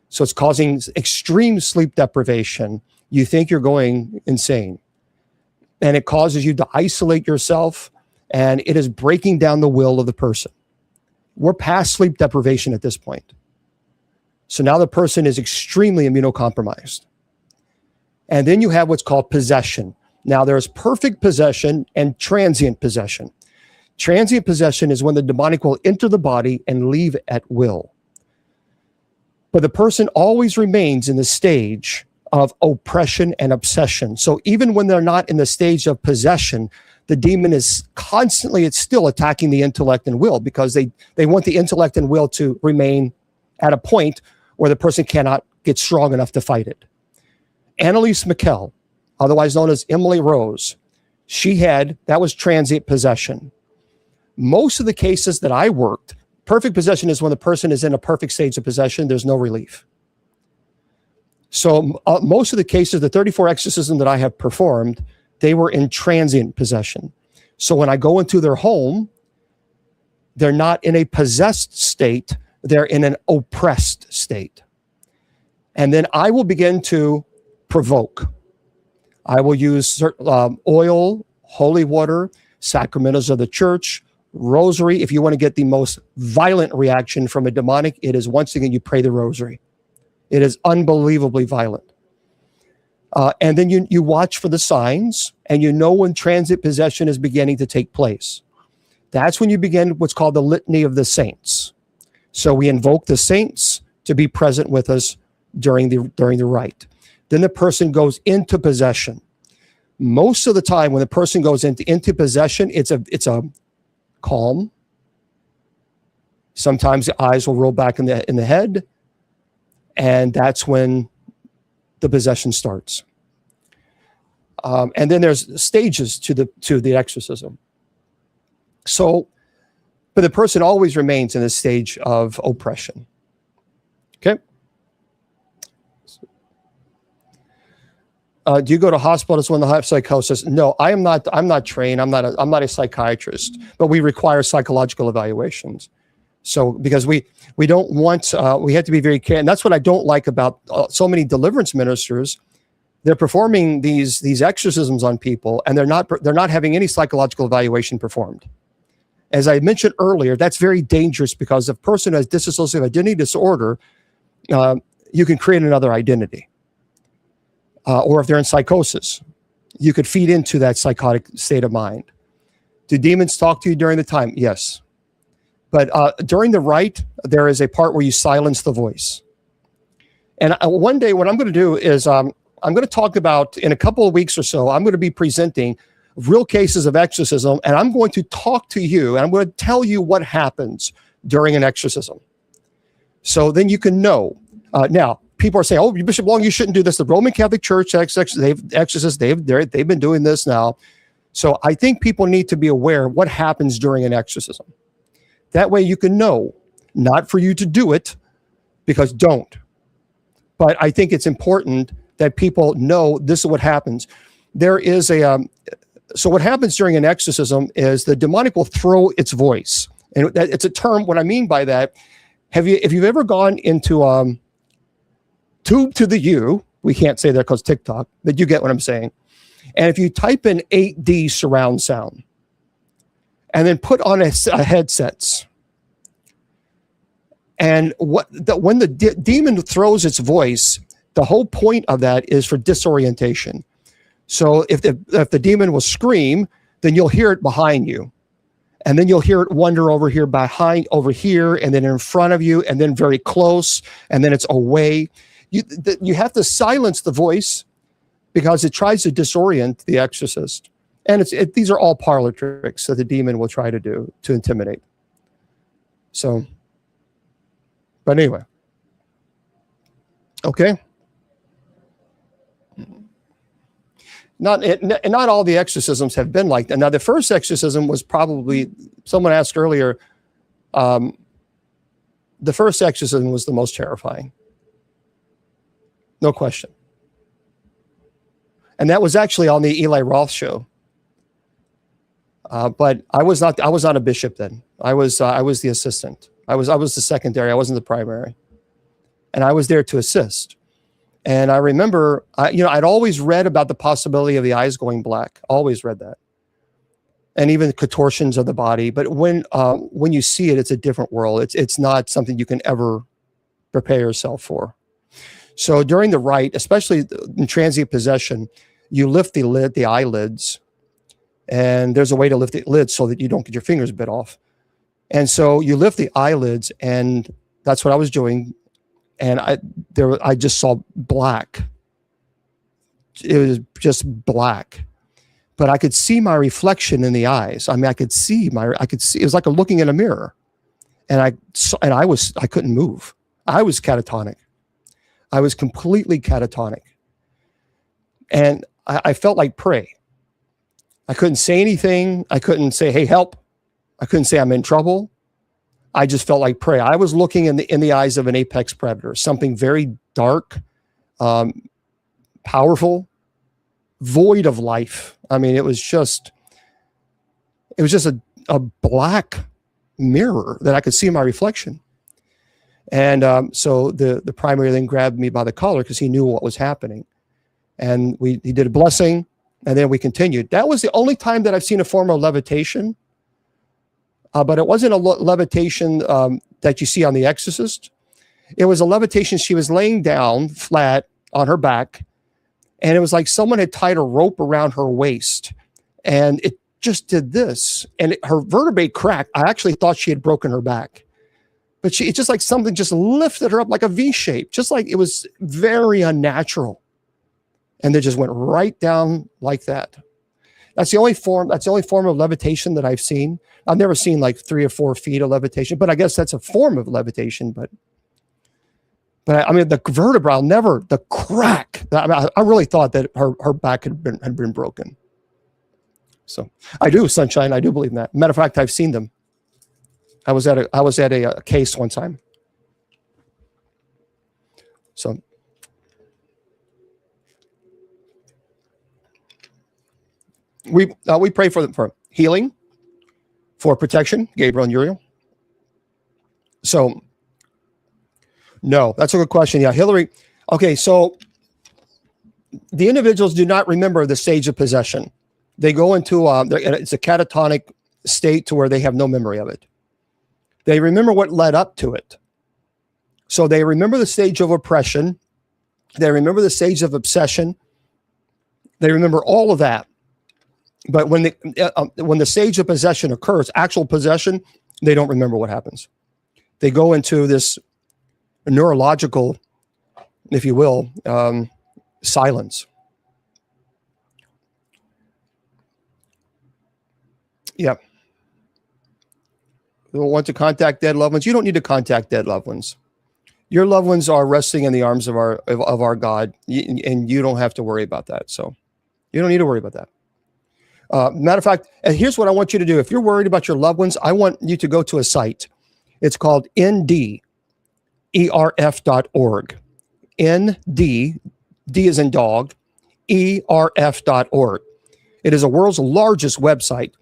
So it's causing extreme sleep deprivation. You think you're going insane. And it causes you to isolate yourself, and it is breaking down the will of the person. We're past sleep deprivation at this point. So now the person is extremely immunocompromised. And then you have what's called possession. Now there's perfect possession and transient possession. Transient possession is when the demonic will enter the body and leave at will. But the person always remains in the stage of oppression and obsession. So even when they're not in the stage of possession, the demon is constantly, it's still attacking the intellect and will, because they want the intellect and will to remain at a point where the person cannot get strong enough to fight it. Annalise McKell, otherwise known as Emily Rose, that was transient possession. Most of the cases that I worked, perfect possession is when the person is in a perfect stage of possession, there's no relief. So most of the cases, the 34 exorcisms that I have performed, they were in transient possession. So when I go into their home, they're not in a possessed state, they're in an oppressed state. And then I will begin to provoke. I will use oil, holy water, sacramentals of the church, rosary. If you want to get the most violent reaction from a demonic, it is once again, you pray the rosary. It is unbelievably violent. And then you watch for the signs, and you know when transient possession is beginning to take place. That's when you begin what's called the litany of the saints. So we invoke the saints to be present with us during the rite. Then the person goes into possession. Most of the time when the person goes into possession, it's a calm. Sometimes the eyes will roll back in the head, and that's when the possession starts. And then there's stages to the exorcism. So, but the person always remains in a stage of oppression. Okay. Do you go to hospitals when they have psychosis? No, I'm not trained. I'm not a psychiatrist, but we require psychological evaluations. So because we don't want, we have to be very careful. And that's what I don't like about so many deliverance ministers. They're performing these exorcisms on people, and they're not having any psychological evaluation performed. As I mentioned earlier, that's very dangerous, because if a person has dissociative identity disorder, you can create another identity. Or if they're in psychosis, you could feed into that psychotic state of mind. Do demons talk to you during the time? Yes. But during the rite, there is a part where you silence the voice. And one day what I'm going to do is I'm going to talk about, in a couple of weeks or so, I'm going to be presenting real cases of exorcism, and I'm going to talk to you, and I'm going to tell you what happens during an exorcism. So then you can know. Now, people are saying, "Oh, Bishop Long, you shouldn't do this." The Roman Catholic Church they've been doing this now. So I think people need to be aware of what happens during an exorcism. That way you can know, not for you to do it, because don't. But I think it's important that people know this is what happens. There is so what happens during an exorcism is the demonic will throw its voice. And it's a term. What I mean by that, if you've ever gone into Tube to the U, we can't say that because TikTok, but you get what I'm saying. And if you type in 8D surround sound and then put on a headsets, and when the demon throws its voice, the whole point of that is for disorientation. So if the demon will scream, then you'll hear it behind you. And then you'll hear it wander over here, over here, and then in front of you, and then very close, and then it's away. You have to silence the voice, because it tries to disorient the exorcist. And these are all parlor tricks that the demon will try to do to intimidate. So, but anyway. Okay. Not all the exorcisms have been like that. Now, the first exorcism was probably, someone asked earlier, the first exorcism was the most terrifying. No question. And that was actually on the Eli Roth show. But I was not a bishop then. I was the assistant. I was the secondary. I wasn't the primary. And I was there to assist. And I remember, I'd always read about the possibility of the eyes going black. Always read that. And even contortions of the body. But when you see it, it's a different world. It's not something you can ever prepare yourself for. So during the rite, especially in transient possession, you lift the eyelids. And there's a way to lift the lids so that you don't get your fingers bit off. And so you lift the eyelids, and that's what I was doing. And I just saw black. It was just black, but I could see my reflection in the eyes. I mean, I could see. It was like looking in a mirror, and I couldn't move. I was catatonic. I was completely catatonic, and I felt like prey. I couldn't say anything. I couldn't say, "Hey, help." I couldn't say I'm in trouble. I just felt like prey. I was looking in the eyes of an apex predator, something very dark, powerful, void of life. I mean, it was just a black mirror that I could see my reflection. And so the primary then grabbed me by the collar because he knew what was happening. And he did a blessing, and then we continued. That was the only time that I've seen a form of levitation. But it wasn't a levitation that you see on The Exorcist. It was a levitation. She was laying down flat on her back, and it was like someone had tied a rope around her waist, and it just did this, and her vertebrae cracked. I actually thought she had broken her back, but it's just like something just lifted her up like a V shape, just like it was very unnatural, and they just went right down like that. That's the only form of levitation that I've seen. I've never seen like 3 or 4 feet of levitation, but I guess that's a form of levitation. But I mean, the vertebra, the crack. I really thought that her back had been broken. So I do, Sunshine. I do believe in that. Matter of fact, I've seen them. I was at a case one time. So. We pray for healing, for protection, Gabriel and Uriel. So, no, that's a good question. Yeah, Hillary. Okay, so the individuals do not remember the stage of possession. They go into it's a catatonic state to where they have no memory of it. They remember what led up to it. So they remember the stage of oppression. They remember the stage of obsession. They remember all of that. But when the stage of possession occurs, actual possession, they don't remember what happens. They go into this neurological, if you will, silence. Yeah. You want to contact dead loved ones? You don't need to contact dead loved ones. Your loved ones are resting in the arms of our God, and you don't have to worry about that. So you don't need to worry about that. Matter of fact, and here's what I want you to do. If you're worried about your loved ones, I want you to go to a site. It's called nderf.org. D is in dog, erf.org. It is the world's largest website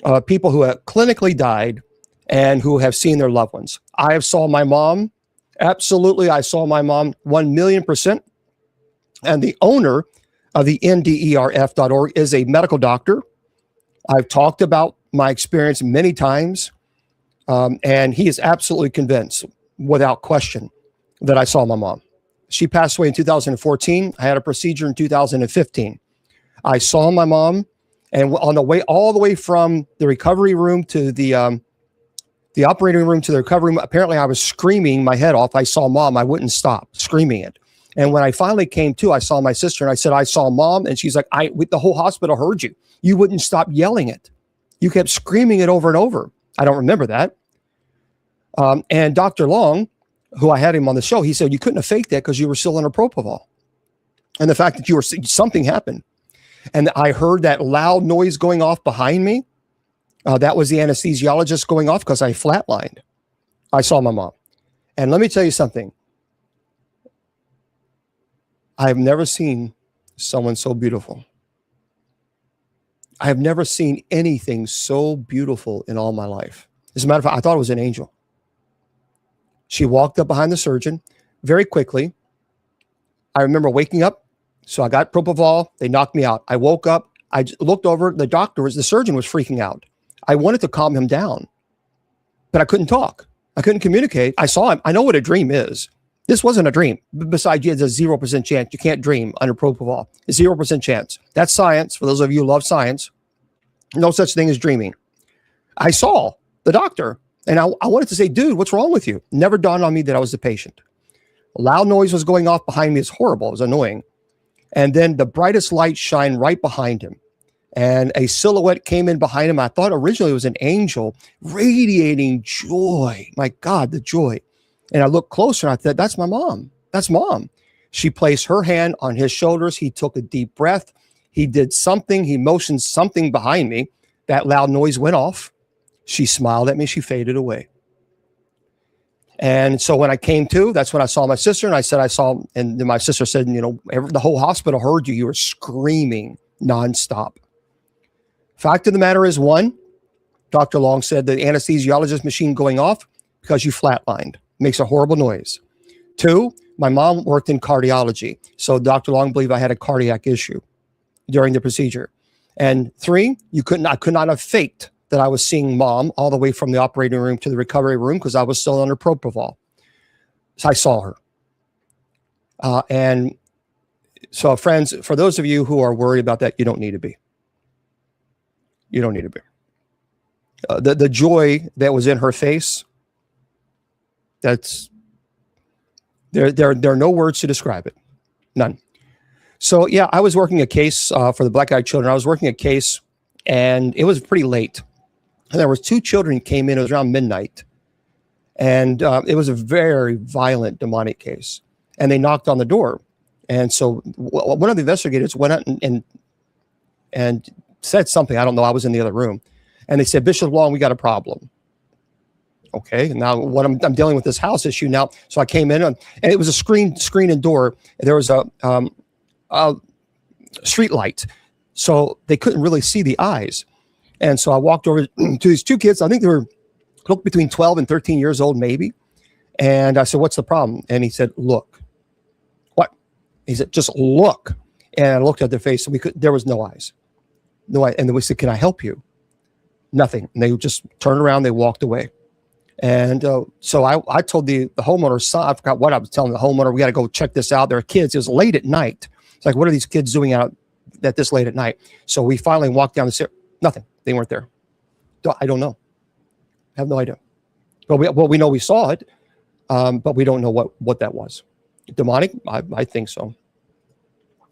of people who have clinically died and who have seen their loved ones. I have saw my mom. Absolutely, I saw my mom 1,000,000%. And the owner of the nderf.org is a medical doctor. I've talked about my experience many times, and he is absolutely convinced, without question, that I saw my mom. She passed away in 2014. I had a procedure in 2015. I saw my mom, and on the way, all the way from the recovery room to the operating room to the recovery room, apparently I was screaming my head off. I saw Mom. I wouldn't stop screaming it. And when I finally came to, I saw my sister, and I said, I saw Mom. And she's like, the whole hospital heard you. You wouldn't stop yelling it. You kept screaming it over and over. I don't remember that. And Dr. Long, who I had him on the show, he said, you couldn't have faked that because you were still under propofol. And the fact that something happened. And I heard that loud noise going off behind me. That was the anesthesiologist going off because I flatlined. I saw my mom. And let me tell you something. I've never seen someone so beautiful. I have never seen anything so beautiful in all my life. As a matter of fact, I thought it was an angel. She walked up behind the surgeon very quickly. I remember waking up. So I got propofol. They knocked me out. I woke up. I looked over. The surgeon was freaking out. I wanted to calm him down, but I couldn't talk. I couldn't communicate. I saw him. I know what a dream is. This wasn't a dream. Besides, you had a 0% chance. You can't dream under propofol. 0% chance. That's science. For those of you who love science, no such thing as dreaming. I saw the doctor, and I wanted to say, dude, what's wrong with you? Never dawned on me that I was the patient. A loud noise was going off behind me. It's horrible. It was annoying. And then the brightest light shined right behind him. And a silhouette came in behind him. I thought originally it was an angel radiating joy. My God, the joy. And I looked closer and I thought, that's my mom. That's mom. She placed her hand on his shoulders. He took a deep breath. He did something. He motioned something behind me. That loud noise went off. She smiled at me. She faded away. And so when I came to, that's when I saw my sister. And I said, and then my sister said, the whole hospital heard you. You were screaming nonstop. Fact of the matter is, one, Dr. Long said the anesthesiologist machine going off because you flatlined. Makes a horrible noise. Two, my mom worked in cardiology. So Dr. Long believed I had a cardiac issue during the procedure. And three, I could not have faked that I was seeing mom all the way from the operating room to the recovery room because I was still under propofol. So I saw her. And so, friends, for those of you who are worried about that, you don't need to be. You don't need to be. The joy that was in her face, there are no words to describe it. None. So, yeah, I was working a case for the black-eyed children. I was working a case, and it was pretty late. And there was two children who came in. It was around midnight. And it was a very violent demonic case. And they knocked on the door. And so one of the investigators went out and said something. I don't know. I was in the other room. And they said, Bishop Long, we got a problem. Okay. Now what I'm dealing with this house issue now. So I came in and it was a screen and door. There was a street light. So they couldn't really see the eyes. And so I walked over to these two kids. I think they were between 12 and 13 years old, maybe. And I said, what's the problem? And he said, look. What? He said, just look. And I looked at their face and there was no eyes. No eye. And then we said, can I help you? Nothing. And they just turned around. They walked away. And so I told the homeowner's son, I forgot what I was telling the homeowner, we got to go check this out. There are kids. It was late at night. It's like, what are these kids doing out at this late at night? So we finally walked down the stairs. Nothing. They weren't there. I don't know. I have no idea. Well, we know we saw it, but we don't know what that was. Demonic? I think so.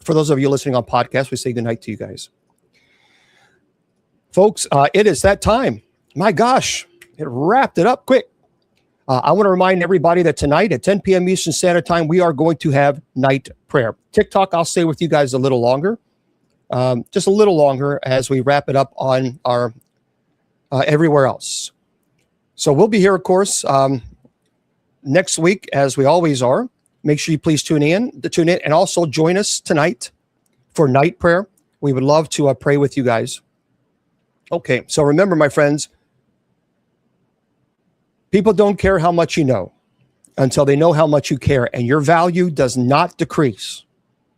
For those of you listening on podcast, we say goodnight to you guys. Folks, it is that time. My gosh, it wrapped it up quick. I want to remind everybody that tonight at 10 p.m. Eastern Standard Time, we are going to have night prayer. TikTok, I'll stay with you guys a little longer. Just a little longer as we wrap it up on our everywhere else. So we'll be here, of course, next week, as we always are. Make sure you please tune in and also join us tonight for night prayer. We would love to pray with you guys. Okay, so remember, my friends, people don't care how much you know until they know how much you care, and your value does not decrease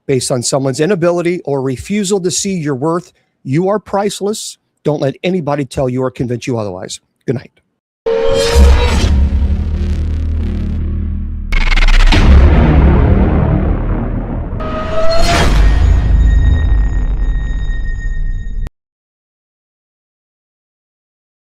based on someone's inability or refusal to see your worth. You are priceless. Don't let anybody tell you or convince you otherwise. Good night.